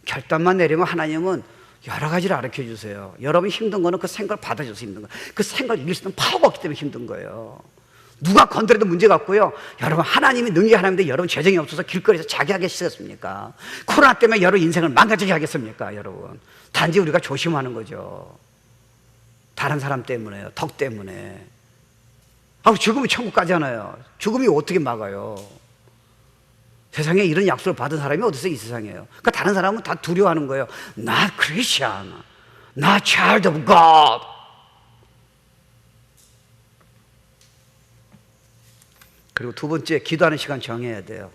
Speaker 1: 결단만 내리면 하나님은 여러 가지를 가르쳐 주세요. 여러분이 힘든 거는 그 생각을 받아줘서 힘든 거예요. 그 생각을 이길 수 있는 파워가 없기 때문에 힘든 거예요. 누가 건드려도 문제가 없고요. 여러분 하나님이 능력이 하나님인데 여러분 재정이 없어서 길거리에서 자기하게 쓰겠습니까? 코로나 때문에 여러분 인생을 망가지게 하겠습니까? 여러분 단지 우리가 조심하는 거죠. 다른 사람 때문에요. 덕 때문에. 죽음이 천국 가잖아요. 죽음이 어떻게 막아요? 세상에 이런 약속을 받은 사람이 어디서 이 세상이에요? 그러니까 다른 사람은 다 두려워하는 거예요. Not Christian, not child of God. 그리고 두 번째, 기도하는 시간 정해야 돼요.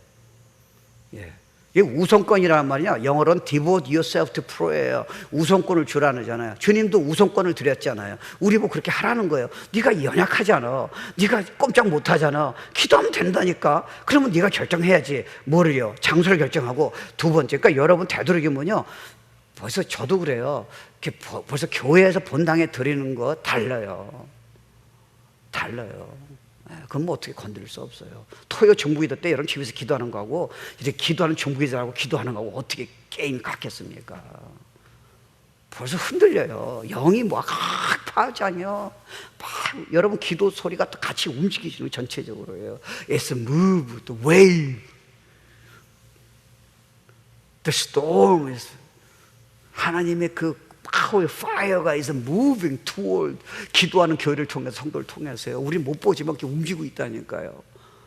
Speaker 1: 이게 우선권이란 말이냐? 영어로는 devote yourself to prayer예요. 우선권을 주라잖아요. 주님도 우선권을 드렸잖아요. 우리 뭐 그렇게 하라는 거예요. 네가 연약하잖아. 네가 꼼짝 못하잖아. 기도하면 된다니까. 그러면 네가 결정해야지. 뭐를요? 장소를 결정하고. 두 번째, 그러니까 여러분 되도록이면요, 벌써 저도 그래요. 벌써 교회에서 본당에 드리는 거 달라요. 그건 뭐 어떻게 건드릴 수 없어요. 토요 중부기도 때 여러분 집에서 기도하는 거하고 이제 기도하는 중부기도하고 기도하는 거하고 어떻게 게임이 같겠습니까? 벌써 흔들려요. 영이 막 파잖아요. 여러분 기도 소리가 또 같이 움직이시는 전체적으로요. It's a move, the wave, the storm is 하나님의 그 파워의 fire가 is moving toward 기도하는 교회를 통해서 성도를 통해서요. 우리 못 보지만 이렇게 움직이고 있다니까요.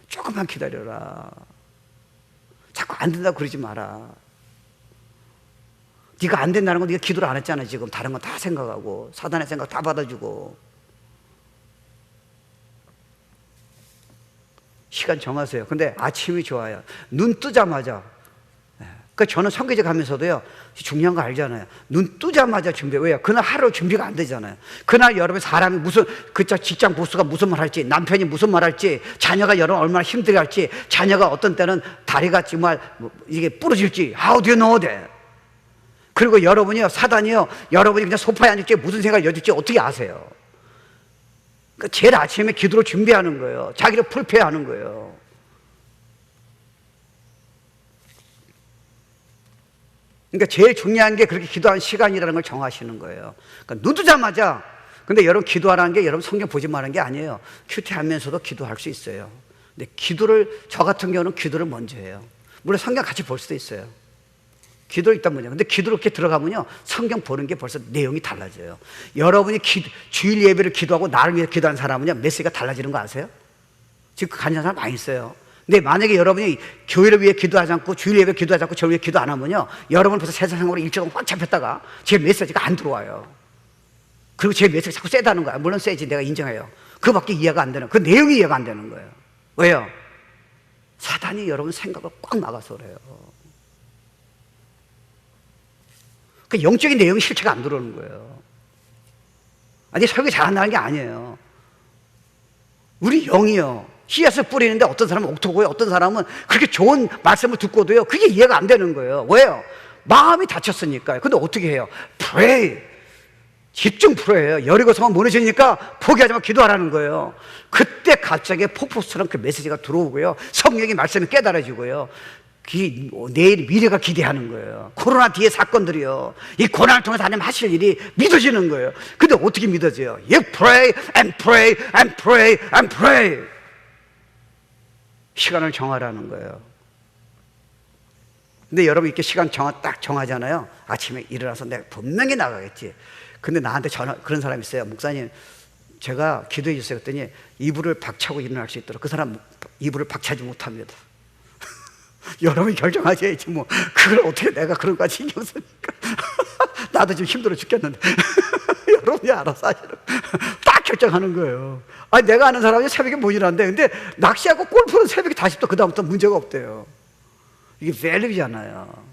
Speaker 1: 조금만 기다려라. 자꾸 안 된다고 그러지 마라. 네가 안 된다는 건 네가 기도를 안 했잖아. 지금 다른 건 다 생각하고 사단의 생각 다 받아주고. 시간 정하세요. 근데 아침이 좋아요. 눈 뜨자마자. 그러니까 저는 선교제 가면서도요, 중요한 거 알잖아요. 눈 뜨자마자 준비해. 왜요? 그날 하루 준비가 안 되잖아요. 그날 여러분 사람이 그 직장 보스가 무슨 말 할지, 남편이 무슨 말 할지, 자녀가 여러분 얼마나 힘들게 할지, 자녀가 어떤 때는 다리가 정말 이게 부러질지, how do you know that? 그리고 여러분이요, 사단이요, 여러분이 그냥 소파에 앉을지 무슨 생각을 여질지 어떻게 아세요? 그러니까 제일 아침에 기도로 준비하는 거예요. 자기를 풀폐하는 거예요. 그러니까 제일 중요한 게 그렇게 기도하는 시간이라는 걸 정하시는 거예요. 그러니까 눈 뜨자마자. 근데 여러분 기도하라는 게 여러분 성경 보지 말라는 게 아니에요. 큐티하면서도 기도할 수 있어요. 근데 기도를, 저 같은 경우는 기도를 먼저 해요. 물론 성경 같이 볼 수도 있어요. 기도를 일단 먼저. 근데 기도를 이렇게 들어가면요, 성경 보는 게 벌써 내용이 달라져요. 여러분이 주일 예배를 기도하고 나를 위해 기도하는 사람은요, 메시지가 달라지는 거 아세요? 지금 간증하는 사람 많이 있어요. 근데 만약에 여러분이 교회를 위해 기도하지 않고 주일 예배 기도하지 않고 저를 위해 기도 안 하면요, 여러분 벌써 세상으로 일주일 동안 꽉 잡혔다가 제 메시지가 안 들어와요. 그리고 제 메시지가 자꾸 세다는 거야. 물론 세지, 내가 인정해요. 그거밖에 이해가 안 되는, 그 내용이 이해가 안 되는 거예요. 왜요? 사단이 여러분 생각을 꽉 막아서 그래요. 그 영적인 내용이 실체가 안 들어오는 거예요. 아니, 설교 잘한다는 게 아니에요. 우리 영이요, 씨앗을 뿌리는데 어떤 사람은 옥토고요, 어떤 사람은 그렇게 좋은 말씀을 듣고도요, 그게 이해가 안 되는 거예요. 왜요? 마음이 다쳤으니까요. 근데 어떻게 해요? pray, 집중 프로예요. 여리고성은 무너지니까 포기하지 말고 기도하라는 거예요. 그때 갑자기 폭포수처럼 그 메시지가 들어오고요, 성령의 말씀이 깨달아지고요, 내일 미래가 기대하는 거예요. 코로나 뒤에 사건들이요, 이 고난을 통해서 하나님 하실 일이 믿어지는 거예요. 근데 어떻게 믿어져요? You pray and pray and pray and pray. 시간을 정하라는 거예요. 근데 여러분 이렇게 시간 딱 정하잖아요. 아침에 일어나서 내가 분명히 나가겠지. 근데 나한테 그런 사람이 있어요. 목사님, 제가 기도해 주세요. 그랬더니 이불을 박차고 일어날 수 있도록. 그 사람 이불을 박차지 못합니다. 여러분이 결정하셔야지 뭐. 그걸 어떻게 내가 그런 거 신경 쓰니까. 나도 지금 힘들어 죽겠는데. 여러분이 알아서 하시는. 딱 결정하는 거예요. 아니, 내가 아는 사람이 새벽에 못 일어난대. 근데 낚시하고 골프는 새벽에 다시 또 그다음부터 문제가 없대요. 이게 밸류잖아요.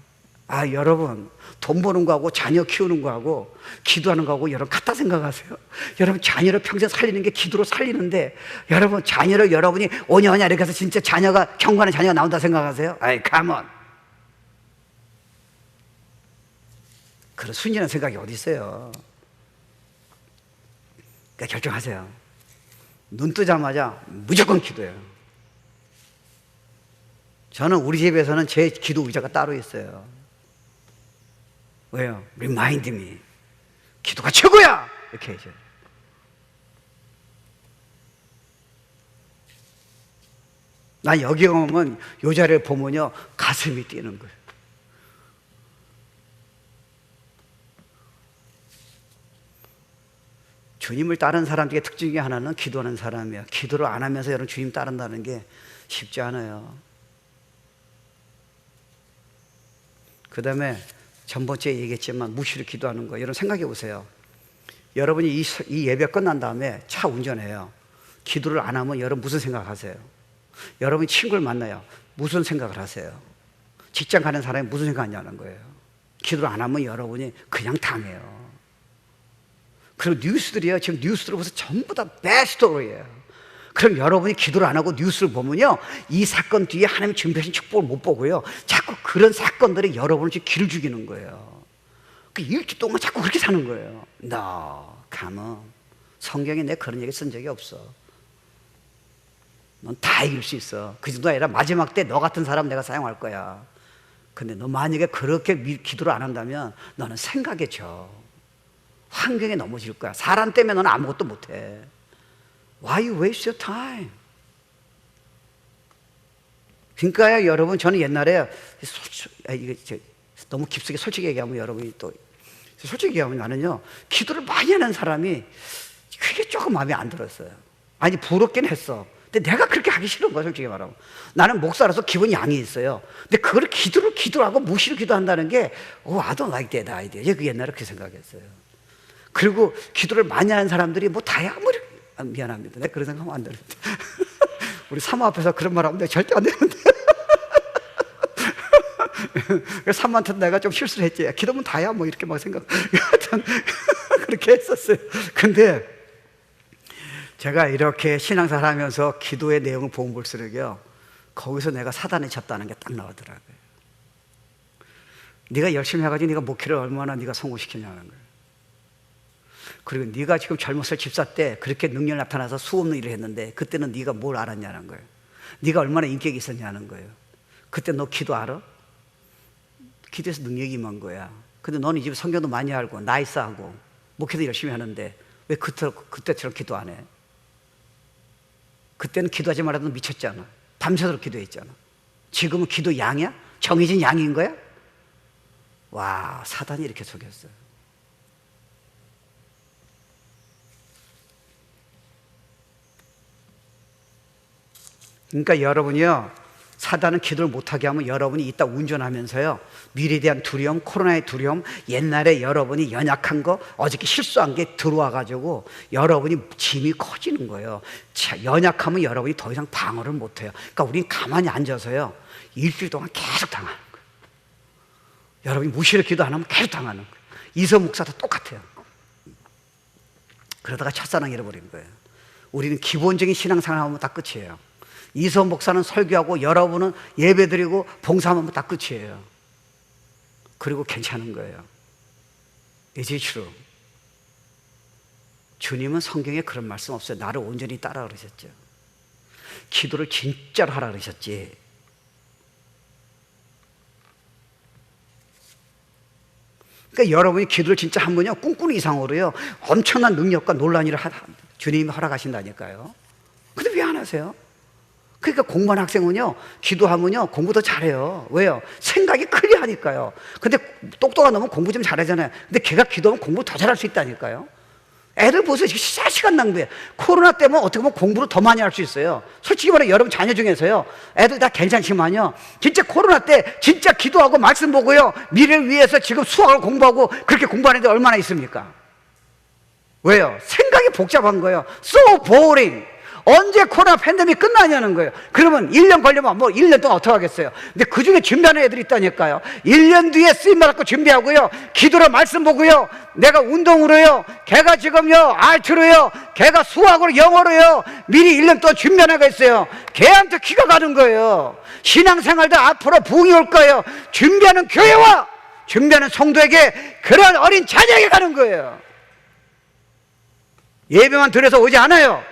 Speaker 1: 아, 여러분, 돈 버는 거하고 자녀 키우는 거하고 기도하는 거하고 여러분 같다 생각하세요? 여러분, 자녀를 평생 살리는 게 기도로 살리는데, 여러분 자녀를 여러분이 오냐오냐 이렇게 해서 진짜 자녀가, 경건한 자녀가 나온다 생각하세요? 아이, 컴온. 그런 순진한 생각이 어디 있어요? 그러니까 결정하세요. 눈 뜨자마자 무조건 기도해요. 저는 우리 집에서는 제 기도 의자가 따로 있어요. 왜요? Remind me. 기도가 최고야! 이렇게 해야죠. 난 여기 오면, 요 자리를 보면요, 가슴이 뛰는 거예요. 주님을 따르는 사람 중에 특징 중에 하나는 기도하는 사람이에요. 기도를 안 하면서 여러분 주님 따른다는 게 쉽지 않아요. 그 다음에 전번주에 얘기했지만 무시로 기도하는 거, 여러분 생각해 보세요. 여러분이 이 예배 끝난 다음에 차 운전해요. 기도를 안 하면 여러분 무슨 생각하세요? 여러분이 친구를 만나요. 무슨 생각을 하세요? 직장 가는 사람이 무슨 생각하냐는 거예요. 기도를 안 하면 여러분이 그냥 당해요. 그리고 뉴스들이요, 지금 뉴스를 보면서 전부 다 bad story예요. 그럼 여러분이 기도를 안 하고 뉴스를 보면요, 이 사건 뒤에 하나님이 준비하신 축복을 못 보고요, 자꾸 그런 사건들이 여러분을 지금 기를 죽이는 거예요. 그 일주 동안 자꾸 그렇게 사는 거예요. No, come on. 성경에 내가 그런 얘기 쓴 적이 없어. 넌 다 이길 수 있어. 그 정도 아니라 마지막 때 너 같은 사람 내가 사용할 거야. 근데 너 만약에 그렇게 기도를 안 한다면 너는 생각에 져. 환경에 넘어질 거야. 사람 때문에 너는 아무것도 못해. Why you waste your time? 그러니까요, 여러분, 저는 옛날에 너무 깊숙이 솔직히 얘기하면 여러분이 또, 솔직히 얘기하면 나는요, 기도를 많이 하는 사람이 그게 조금 마음에 안 들었어요. 아니, 부럽긴 했어. 근데 내가 그렇게 하기 싫은 거야, 솔직히 말하면. 나는 목사라서 기본 양이 있어요. 근데 그걸 기도하고 무시로 기도한다는 게, I don't like that idea. 그 옛날에 그렇게 생각했어요. 그리고 기도를 많이 하는 사람들이 뭐 다야, 뭐 이렇게. 미안합니다. 내가 그런 생각하면 안 되는데. 우리 사모 앞에서 그런 말 하면 내가 절대 안 되는데. 그래서 사모한테 내가 좀 실수를 했지. 기도면 다야, 뭐 이렇게 막 생각. 그렇게 했었어요. 근데 제가 이렇게 신앙생활 하면서 기도의 내용을 보면 볼수록요, 거기서 내가 사단에 졌다는 게 딱 나오더라고요. 네가 열심히 해가지고 네가 목회를 얼마나 네가 성공시키냐는 거예요. 그리고 네가 지금 젊었을 집사 때 그렇게 능력이 나타나서 수없는 일을 했는데 그때는 네가 뭘 알았냐는 거예요. 네가 얼마나 인격이 있었냐는 거예요. 그때 너 기도 알아? 기도해서 능력이 임한 거야. 근데 너는 이 집에 성경도 많이 알고 나이스하고 목회도 열심히 하는데 왜 그때처럼 기도 안 해? 그때는 기도하지 말아도 미쳤잖아. 밤새도록 기도했잖아. 지금은 기도 양이야? 정해진 양인 거야? 와, 사단이 이렇게 속였어요. 그러니까 여러분이요, 사단은 기도를 못하게 하면 여러분이 이따 운전하면서요, 미래에 대한 두려움, 코로나의 두려움, 옛날에 여러분이 연약한 거, 어저께 실수한 게 들어와가지고 여러분이 짐이 커지는 거예요. 자, 연약하면 여러분이 더 이상 방어를 못해요. 그러니까 우린 가만히 앉아서요, 일주일 동안 계속 당하는 거예요. 여러분이 무시를 기도 안 하면 계속 당하는 거예요. 이서 목사도 똑같아요. 그러다가 첫사랑 잃어버린 거예요. 우리는 기본적인 신앙생활 하면 다 끝이에요. 이서 목사는 설교하고 여러분은 예배드리고 봉사하면 다 끝이에요. 그리고 괜찮은 거예요. Is it true? 주님은 성경에 그런 말씀 없어요. 나를 온전히 따라 그러셨죠. 기도를 진짜로 하라 그러셨지. 그러니까 여러분이 기도를 진짜 하면요, 꿈꾸는 이상으로요, 엄청난 능력과 놀라운 일을 주님이 허락하신다니까요. 근데 왜 안 하세요? 그러니까 공부하는 학생은요, 기도하면요, 공부 더 잘해요. 왜요? 생각이 클리어하니까요. 근데 똑똑한 놈은 공부 좀 잘하잖아요. 근데 걔가 기도하면 공부 더 잘할 수 있다니까요. 애들 보세요. 시간 낭비해. 코로나 때문에 어떻게 보면 공부를 더 많이 할 수 있어요. 솔직히 말해, 여러분 자녀 중에서요, 애들 다 괜찮지만요, 진짜 코로나 때 진짜 기도하고 말씀 보고요, 미래를 위해서 지금 수학을 공부하고 그렇게 공부하는 애들 얼마나 있습니까? 왜요? 생각이 복잡한 거예요. So boring. 언제 코로나 팬데믹 끝나냐는 거예요. 그러면 1년 걸리면 뭐 1년 동안 어떻게 하겠어요? 근데 그 중에 준비하는 애들이 있다니까요. 1년 뒤에 쓰임 받고 준비하고요, 기도로 말씀 보고요, 내가 운동으로요, 걔가 지금요 알트로요, 걔가 수학으로 영어로요, 미리 1년 동안 준비하는 애가 있어요. 걔한테 귀가 가는 거예요. 신앙생활도 앞으로 부흥이 올 거예요. 준비하는 교회와 준비하는 성도에게, 그런 어린 자녀에게 가는 거예요. 예배만 들어서 오지 않아요.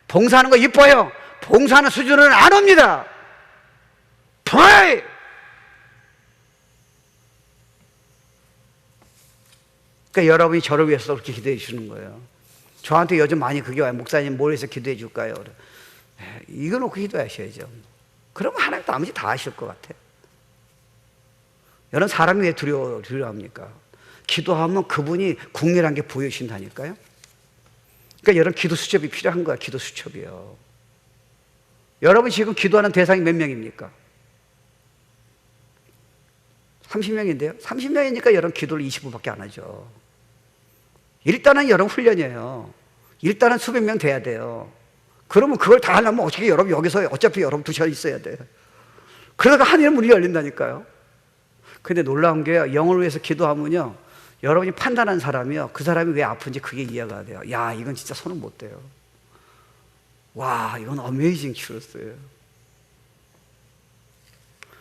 Speaker 1: 봉사하는 거 이뻐요. 봉사하는 수준은 안 옵니다. Pray! 그러니까 여러분이 저를 위해서 그렇게 기도해 주시는 거예요. 저한테 요즘 많이 그게 와요. 목사님 뭘 해서 기도해 줄까요? 이거 놓고 기도하셔야죠. 그러면 하나님 나머지 다 하실 것 같아요. 여러분, 사람이 왜 두려워합니까? 기도하면 그분이 국리란 게 보여주신다니까요. 그러니까 여러분, 기도 수첩이 필요한 거야. 기도 수첩이요. 여러분 지금 기도하는 대상이 몇 명입니까? 30명인데요 30명이니까 여러분 기도를 20분밖에 안 하죠. 일단은 여러분 훈련이에요. 일단은 수백 명 돼야 돼요. 그러면 그걸 다 하려면 어떻게 여러분 여기서 어차피 여러분 2시간 있어야 돼요. 그러다가 하늘의 문이 열린다니까요. 근데 놀라운 게요, 영을 위해서 기도하면요, 여러분이 판단한 사람이요, 그 사람이 왜 아픈지 그게 이해가 돼요. 야, 이건 진짜 손은 못 대요. 와, 이건 어메이징 트루스예요.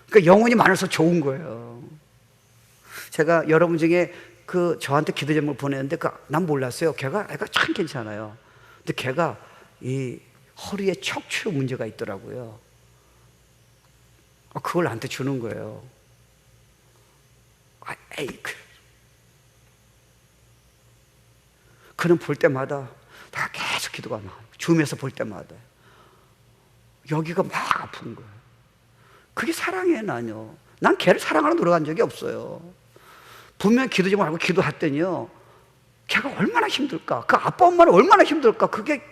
Speaker 1: 그러니까 영혼이 많아서 좋은 거예요. 제가 여러분 중에 저한테 기도 제목을 보냈는데 난 몰랐어요. 애가 참 괜찮아요. 근데 걔가 이 허리에 척추 문제가 있더라고요. 그걸 나한테 주는 거예요. 에이크. 그는 볼 때마다 다 계속 기도가 나와요. 줌에서 볼 때마다 여기가 막 아픈 거예요. 그게 사랑이에요. 난 걔를 사랑하러 노력한 적이 없어요. 분명 기도 좀 하고 기도했더니요, 걔가 얼마나 힘들까, 그 아빠 엄마는 얼마나 힘들까, 그게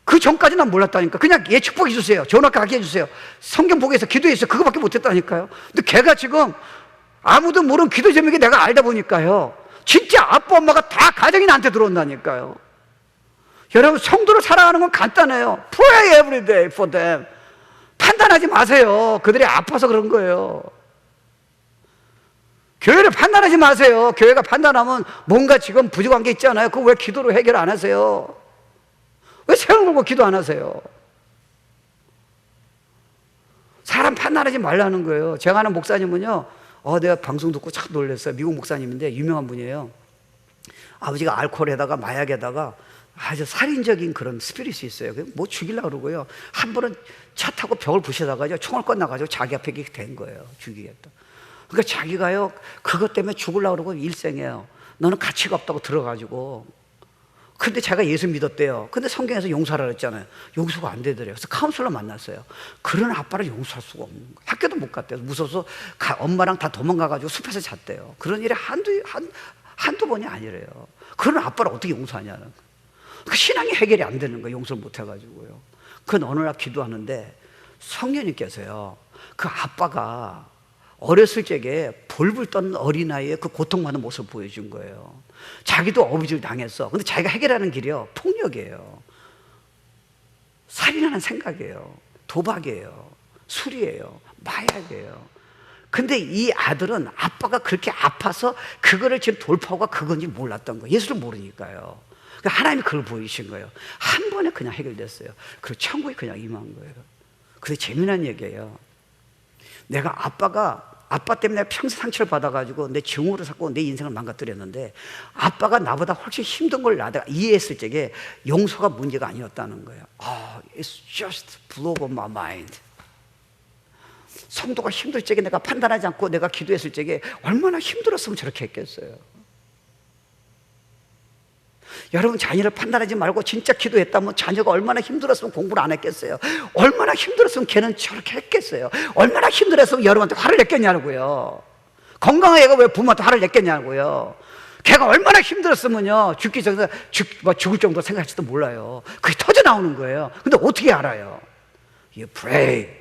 Speaker 1: 그 전까지 난 몰랐다니까. 그냥 얘 축복해 주세요, 좋은 학교 가게 해주세요, 성경 보고 해서 기도했어요, 그거밖에 못했다니까요. 근데 걔가 지금 아무도 모르는 기도 제목이 내가 알다 보니까요, 진짜 아빠 엄마가 다 가정이 나한테 들어온다니까요. 여러분, 성도를 사랑하는 건 간단해요. Pray every day for them. 판단하지 마세요. 그들이 아파서 그런 거예요. 교회를 판단하지 마세요. 교회가 판단하면 뭔가 지금 부족한 게 있잖아요. 그거 왜 기도로 해결 안 하세요? 왜 세월 걸고 기도 안 하세요? 사람 판단하지 말라는 거예요. 제가 아는 목사님은요, 내가 방송 듣고 참 놀랐어요. 미국 목사님인데 유명한 분이에요. 아버지가 알코올에다가 마약에다가 아주 살인적인 그런 스피릿이 있어요. 뭐 죽이려고 그러고요, 한 번은 차 타고 벽을 부셔다가 총을 꺼내가지고 자기 앞에 된 거예요. 죽이겠다. 그러니까 자기가요, 그것 때문에 죽으려고 그러고 일생에요. 너는 가치가 없다고 들어가지고. 근데 제가 예수 믿었대요. 근데 성경에서 용서하라 그랬잖아요. 용서가 안 되더래요. 그래서 카운슬러 만났어요. 그런 아빠를 용서할 수가 없는 거예요. 학교도 못 갔대요. 무서워서 엄마랑 다 도망가가지고 숲에서 잤대요. 그런 일이 한두 번이 아니래요. 그런 아빠를 어떻게 용서하냐는 거예요. 그 신앙이 해결이 안 되는 거예요. 용서를 못 해가지고요. 그건 어느 날 기도하는데 성령님께서요, 그 아빠가 어렸을 적에 벌벌 떠는 어린아이의 그 고통받는 모습을 보여준 거예요. 자기도 어부지를 당했어. 근데 자기가 해결하는 길이요, 폭력이에요, 살인하는 생각이에요, 도박이에요, 술이에요, 마약이에요. 근데 이 아들은 아빠가 그렇게 아파서 그거를 지금 돌파구가 그건지 몰랐던 거예요. 예수를 모르니까요. 그러니까 하나님이 그걸 보이신 거예요. 한 번에 그냥 해결됐어요. 그리고 천국에 그냥 임한 거예요. 근데 재미난 얘기예요. 아빠 때문에 내가 평생 상처를 받아가지고 내 증오를 샀고 내 인생을 망가뜨렸는데, 아빠가 나보다 훨씬 힘든 걸 내가 이해했을 적에 용서가 문제가 아니었다는 거예요. It's just blew up my mind. 성도가 힘들 적에 내가 판단하지 않고 내가 기도했을 적에 얼마나 힘들었으면 저렇게 했겠어요. 여러분, 자녀를 판단하지 말고 진짜 기도했다면 자녀가 얼마나 힘들었으면 공부를 안 했겠어요? 얼마나 힘들었으면 걔는 저렇게 했겠어요? 얼마나 힘들었으면 여러분한테 화를 냈겠냐고요. 건강한 애가 왜 부모한테 화를 냈겠냐고요. 걔가 얼마나 힘들었으면요, 죽을 정도 생각할지도 몰라요. 그게 터져 나오는 거예요. 근데 어떻게 알아요? You pray.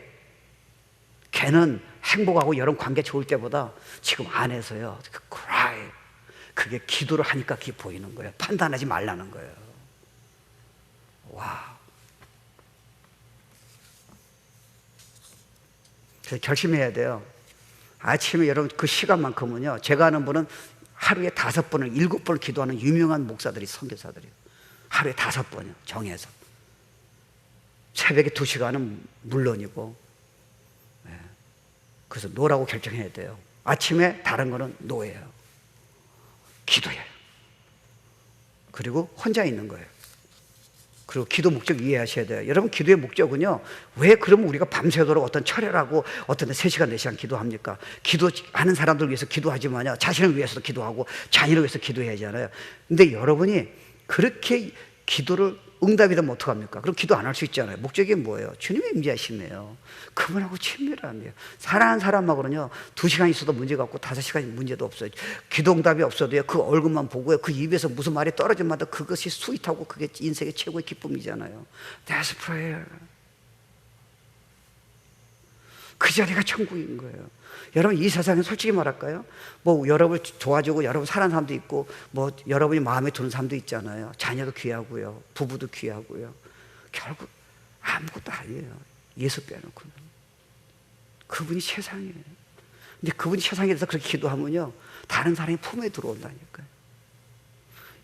Speaker 1: 걔는 행복하고 여러분 관계 좋을 때보다 지금 안에서요, cry. 그게 기도를 하니까 그게 보이는 거예요. 판단하지 말라는 거예요. 와. 그래서 결심해야 돼요. 아침에 여러분 그 시간만큼은요, 제가 아는 분은 하루에 5번을 7번을 기도하는 유명한 목사들이, 선교사들이에요. 하루에 5번이요, 정해서. 새벽에 2시간은 물론이고. 그래서 노라고 결정해야 돼요. 아침에 다른 거는 노예요. 기도해요. 그리고 혼자 있는 거예요. 그리고 기도 목적 이해하셔야 돼요. 여러분, 기도의 목적은요, 왜 그러면 우리가 밤새도록 어떤 철회라고 어떤 데 3시간 4시간 기도합니까? 기도하는 사람들 위해서 기도하지만요, 자신을 위해서도 기도하고 자녀를 위해서 기도해야 하잖아요. 근데 여러분이 그렇게 기도를 응답이 되면 어떡합니까? 그럼 기도 안 할 수 있잖아요. 목적이 뭐예요? 주님의 임재하심이에요. 그분하고 친밀함이에요. 사랑하는 사람하고는요, 2시간 있어도 문제가 없고 5시간이 문제도 없어요. 기도 응답이 없어도요, 그 얼굴만 보고요, 그 입에서 무슨 말이 떨어지마다 그것이 스윗하고 그게 인생의 최고의 기쁨이잖아요. That's prayer. 그 자리가 천국인 거예요. 여러분, 이 세상에 솔직히 말할까요? 뭐 여러분을 도와주고 여러분 사랑하는 사람도 있고, 뭐 여러분이 마음에 드는 사람도 있잖아요. 자녀도 귀하고요, 부부도 귀하고요. 결국 아무것도 아니에요. 예수 빼놓고는. 그분이 세상이에요. 근데 그분이 세상에 대해서 그렇게 기도하면요, 다른 사람이 품에 들어온다니까요.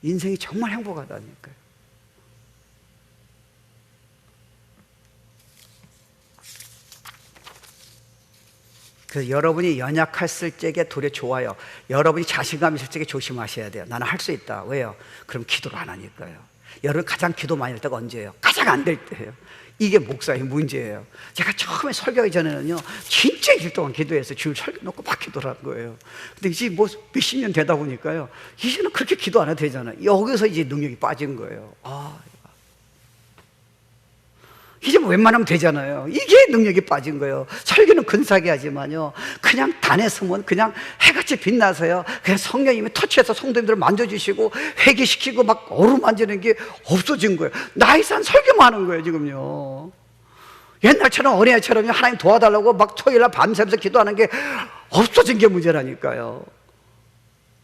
Speaker 1: 인생이 정말 행복하다니까요. 그래서 여러분이 연약했을 적에 도리어 좋아요. 여러분이 자신감 있을 적에 조심하셔야 돼요. 나는 할 수 있다. 왜요? 그럼 기도를 안 하니까요. 여러분 가장 기도 많이 할 때가 언제예요? 가장 안 될 때예요. 이게 목사의 문제예요. 제가 처음에 설교하기 전에는요, 진짜 일 동안 기도해서 주일 설교 놓고 막 기도를 한 거예요. 근데 이제 뭐 몇십 년 되다 보니까요, 이제는 그렇게 기도 안 해도 되잖아요. 여기서 이제 능력이 빠진 거예요. 이제 뭐 웬만하면 되잖아요. 이게 능력이 빠진 거예요. 설교는 근사하게 하지만요, 그냥 단에 서면 그냥 해같이 빛나서요, 그냥 성령님이 터치해서 성도님들을 만져주시고 회개시키고 막 어루만지는 게 없어진 거예요. 나이산 설교만 하는 거예요 지금요. 옛날처럼 어린애처럼 하나님 도와달라고 막 토요일날 밤새면서 기도하는 게 없어진 게 문제라니까요.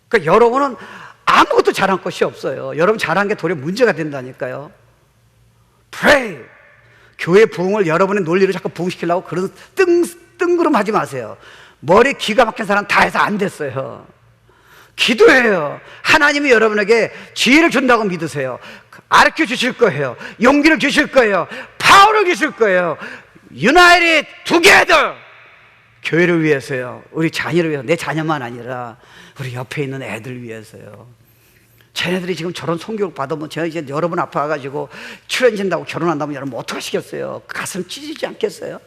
Speaker 1: 그러니까 여러분은 아무것도 잘한 것이 없어요. 여러분 잘한 게 도리어 문제가 된다니까요. Pray. 교회 부흥을 여러분의 논리로 자꾸 부흥시키려고 그런 뜬구름 하지 마세요. 머리 기가 막힌 사람 다 해서 안 됐어요. 기도해요. 하나님이 여러분에게 지혜를 준다고 믿으세요. 가르쳐 주실 거예요. 용기를 주실 거예요. 파워를 주실 거예요. United together. 교회를 위해서요. 우리 자녀를 위해서. 내 자녀만 아니라 우리 옆에 있는 애들 위해서요. 쟤네들이 지금 저런 성교육 받으면 제가 이제 여러분 앞에 와가지고 출연진다고 결혼한다면 여러분 어떡하시겠어요? 가슴 찢어지지 않겠어요?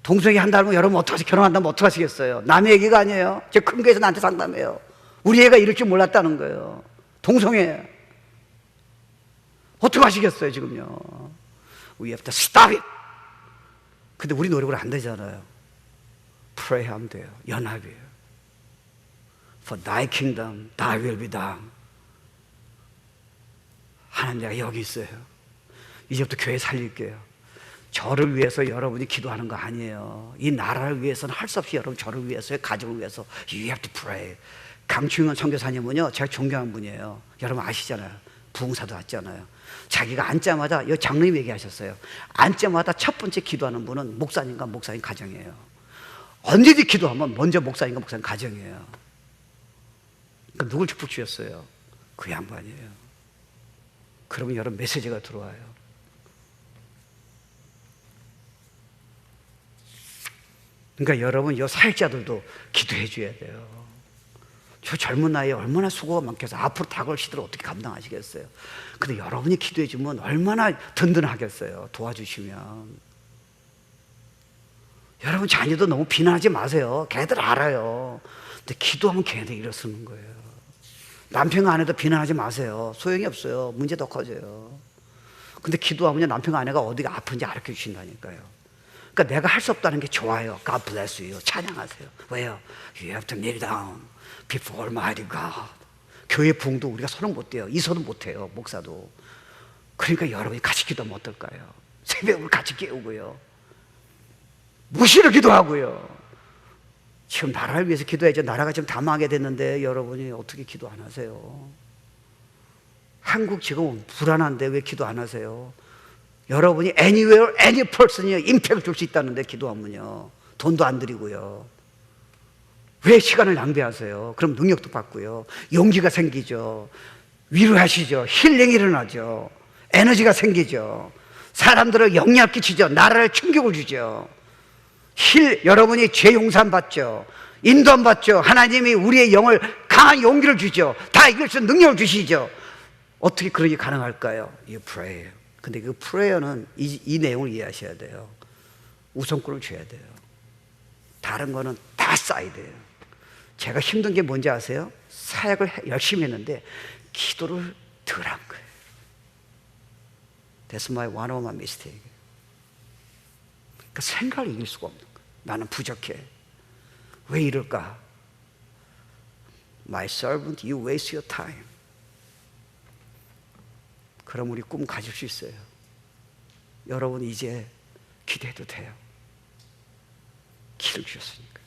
Speaker 1: 동성애 한다면 여러분 어떡하시, 결혼한다면 어떡하시겠어요? 남의 얘기가 아니에요. 제 큰 교회에서 나한테 상담해요. 우리 애가 이럴 줄 몰랐다는 거예요. 동성애. 어떡하시겠어요, 지금요? We have to stop it. 근데 우리 노력으로 안 되잖아요. Pray 하면 돼요. 연합이에요. For thy kingdom, thy will be done. 하나님, 내가 여기 있어요. 이제부터 교회 살릴게요. 저를 위해서 여러분이 기도하는 거 아니에요. 이 나라를 위해서는 할 수 없이 여러분 저를 위해서, 가족을 위해서 You have to pray. 강충현 선교사님은요, 제가 존경하는 분이에요. 여러분 아시잖아요. 부흥사도 왔잖아요. 자기가 앉자마자, 여기 장로님 얘기하셨어요. 앉자마자 첫 번째 기도하는 분은 목사님과 목사님 가정이에요. 언제든지 기도하면 먼저 목사님과 목사님 가정이에요. 그러니까 누굴 축복 주셨어요? 그 양반이에요. 그러면 여러분 메시지가 들어와요. 그러니까 여러분 이 사역자들도 기도해 줘야 돼요. 저 젊은 나이에 얼마나 수고가 많겠어요. 앞으로 다가올 시대를 어떻게 감당하시겠어요? 근데 여러분이 기도해 주면 얼마나 든든하겠어요. 도와주시면. 여러분 자녀도 너무 비난하지 마세요. 걔들 알아요. 근데 기도하면 걔네들 일어서는 거예요. 남편과 아내도 비난하지 마세요. 소용이 없어요. 문제 더 커져요. 근데 기도하면 남편과 아내가 어디가 아픈지 알려 주신다니까요. 그러니까 내가 할 수 없다는 게 좋아요. God bless you. 찬양하세요. 왜요? You have to kneel down before Almighty God. 교회 부흥도 우리가 손은 못 대요. 이손은 못 해요. 목사도. 그러니까 여러분이 같이 기도하면 어떨까요? 새벽을 같이 깨우고요. 무시를 기도하고요. 지금 나라를 위해서 기도해야죠. 나라가 지금 다 망하게 됐는데 여러분이 어떻게 기도 안 하세요? 한국 지금 불안한데 왜 기도 안 하세요? 여러분이 anywhere, any person이 임팩을 줄 수 있다는데 기도하면요. 돈도 안 들이고요. 왜 시간을 낭비하세요? 그럼 능력도 받고요. 용기가 생기죠. 위로하시죠. 힐링이 일어나죠. 에너지가 생기죠. 사람들을 영향 끼치죠. 나라를 충격을 주죠. 여러분이 죄 용산 받죠. 인도함 받죠. 하나님이 우리의 영을 강한 용기를 주죠. 다 이길 수 있는 능력을 주시죠. 어떻게 그런 게 가능할까요? You pray. 근데 그 프레이어는 이 내용을 이해하셔야 돼요. 우선권을 줘야 돼요. 다른 거는 다 사이드예요. 제가 힘든 게 뭔지 아세요? 사역을 열심히 했는데 기도를 덜 한 거예요. That's my one of my mistake. 그러니까 생각을 이길 수가 없는 거예요. 나는 부족해. 왜 이럴까? My servant, you waste your time. 그럼 우리 꿈 가질 수 있어요. 여러분 이제 기대해도 돼요. 기를 주셨으니까.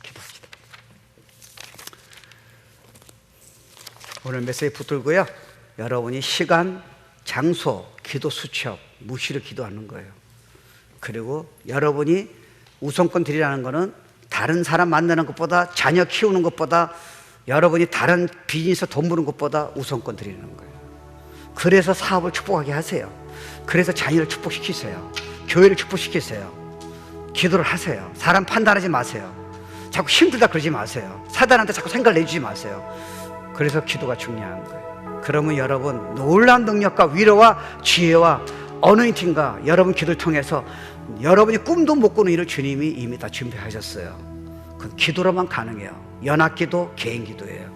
Speaker 1: 기도합시다. 오늘 메시지 붙들고요. 여러분이 시간, 장소, 기도 수첩, 무시를 기도하는 거예요. 그리고 여러분이 우선권 드리라는 거는 다른 사람 만나는 것보다, 자녀 키우는 것보다, 여러분이 다른 비즈니스 돈 버는 것보다 우선권 드리는 거예요. 그래서 사업을 축복하게 하세요. 그래서 자녀를 축복시키세요. 교회를 축복시키세요. 기도를 하세요. 사람 판단하지 마세요. 자꾸 힘들다 그러지 마세요. 사단한테 자꾸 생각을 내주지 마세요. 그래서 기도가 중요한 거예요. 그러면 여러분 놀라운 능력과 위로와 지혜와 어노인팅과 여러분 기도를 통해서 여러분이 꿈도 못 꾸는 일을 주님이 이미 다 준비하셨어요. 그건 기도로만 가능해요. 연합기도, 개인기도예요.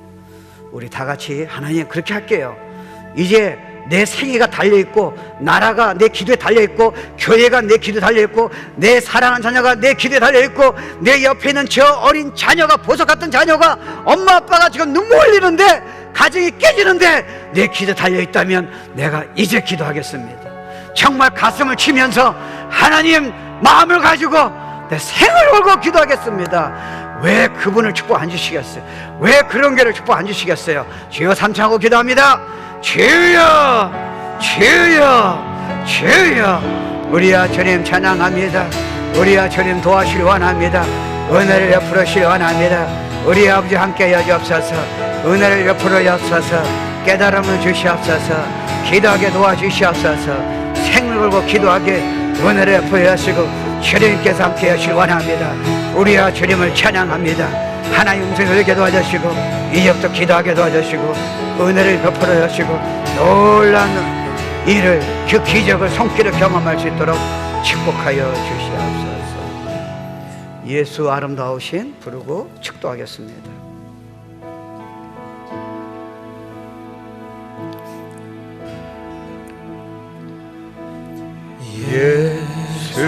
Speaker 1: 우리 다 같이 하나님 그렇게 할게요. 이제 내 생애가 달려있고, 나라가 내 기도에 달려있고, 교회가 내 기도에 달려있고, 내 사랑하는 자녀가 내 기도에 달려있고, 내 옆에 있는 저 어린 자녀가, 보석 같은 자녀가, 엄마 아빠가 지금 눈물 흘리는데, 가정이 깨지는데 내 기도에 달려있다면 내가 이제 기도하겠습니다. 정말 가슴을 치면서 하나님 마음을 가지고 내 생을 걸고 기도하겠습니다. 왜 그분을 축복 안 주시겠어요? 왜 그런 교회를 축복 안 주시겠어요? 주여 삼창하고 기도합니다. 주여, 주여, 주여. 우리야 주님 찬양합니다. 우리야 주님 도와주시기 원합니다. 은혜를 베풀으시기 원합니다. 우리 아버지 함께 여주옵소서. 은혜를 베풀어 주옵소서. 깨달음을 주시옵소서. 기도하게 도와주시옵소서. 생을 걸고 기도하게 은혜를 베풀어 주시고 주님께서 함께 하시기 원합니다. 우리야 주님을 찬양합니다. 하나님 음성을 기도하시고 이제부터 기도하게 도와주시고 은혜를 베풀어 주시고 놀라운 일을, 그 기적을 손길을 경험할 수 있도록 축복하여 주시옵소서. 예수 아름다우신 부르고 축도하겠습니다.
Speaker 2: 예수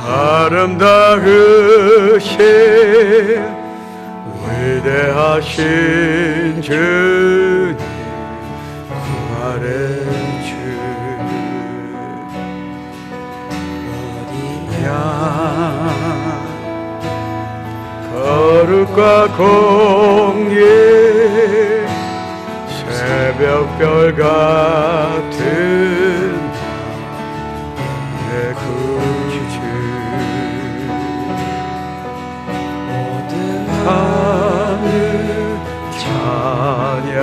Speaker 2: 아름다우신 위대하신 주님 구하는 주 어디냐 거룩과 공의 새벽별 같은 내 구주 모든 하늘 찬양해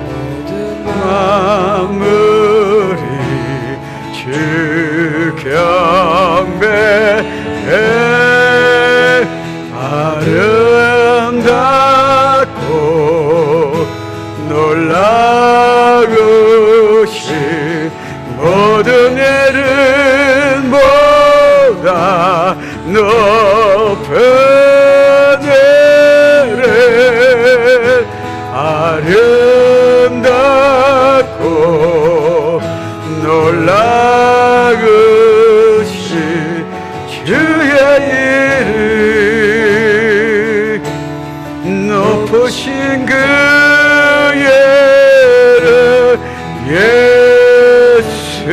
Speaker 2: 모든 만물이 주 경배해 아름답고 놀라우신 모든 예른보다 높은 예른 아름답고 놀라우신 주의 이름 높으신 그 예수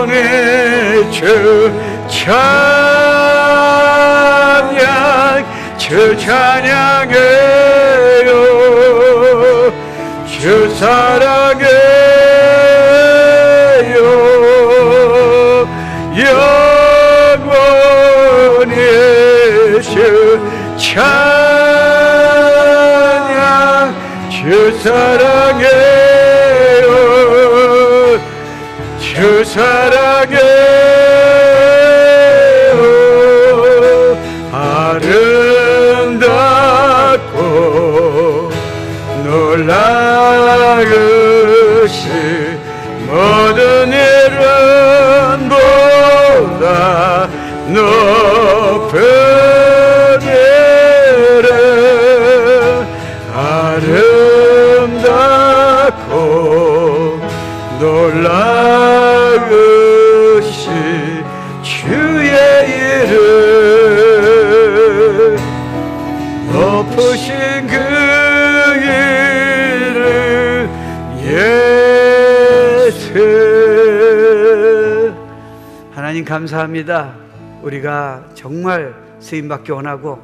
Speaker 2: 영원의 주 찬양 주 찬양해요 주 사랑해요 영원의 주 찬양 주 사랑해요 주 사랑해요 아름답고 놀라우신 모든 이름보다 높은 이름 아름답고 놀라우신 주의 이름 높으신 그 이름 예수.
Speaker 1: 하나님 감사합니다. 우리가 정말 쓰임받기 원하고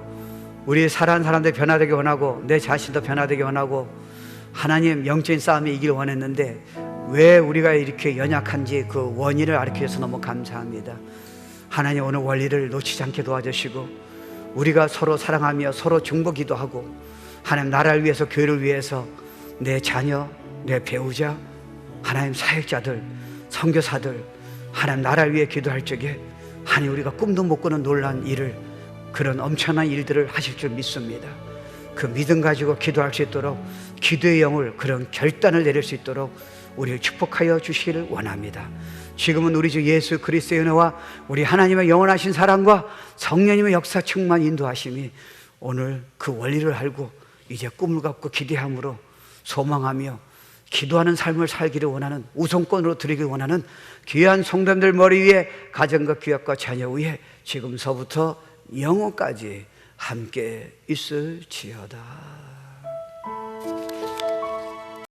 Speaker 1: 우리 살아가는 사람들 변화되기 원하고 내 자신도 변화되기 원하고 하나님 영적인 싸움에 이기를 원했는데 왜 우리가 이렇게 연약한지 그 원인을 알기 위해서 너무 감사합니다. 하나님 오늘 원리를 놓치지 않게 도와주시고 우리가 서로 사랑하며 서로 중보기도 하고 하나님 나라를 위해서 교회를 위해서 내 자녀, 내 배우자, 하나님 사역자들, 선교사들 하나님 나라를 위해 기도할 적에 하나님 우리가 꿈도 못 꾸는 놀라운 일을 그런 엄청난 일들을 하실 줄 믿습니다. 그 믿음 가지고 기도할 수 있도록 기도의 영을 그런 결단을 내릴 수 있도록 우리를 축복하여 주시기를 원합니다. 지금은 우리 주 예수 그리스도의 은혜와 우리 하나님의 영원하신 사랑과 성령님의 역사 충만 인도하심이 오늘 그 원리를 알고 이제 꿈을 갖고 기대함으로 소망하며 기도하는 삶을 살기를 원하는 우선권으로 드리길 원하는 귀한 성도님들 머리 위에 가정과 귀학과 자녀 위에 지금서부터 영원까지 함께 있을지어다.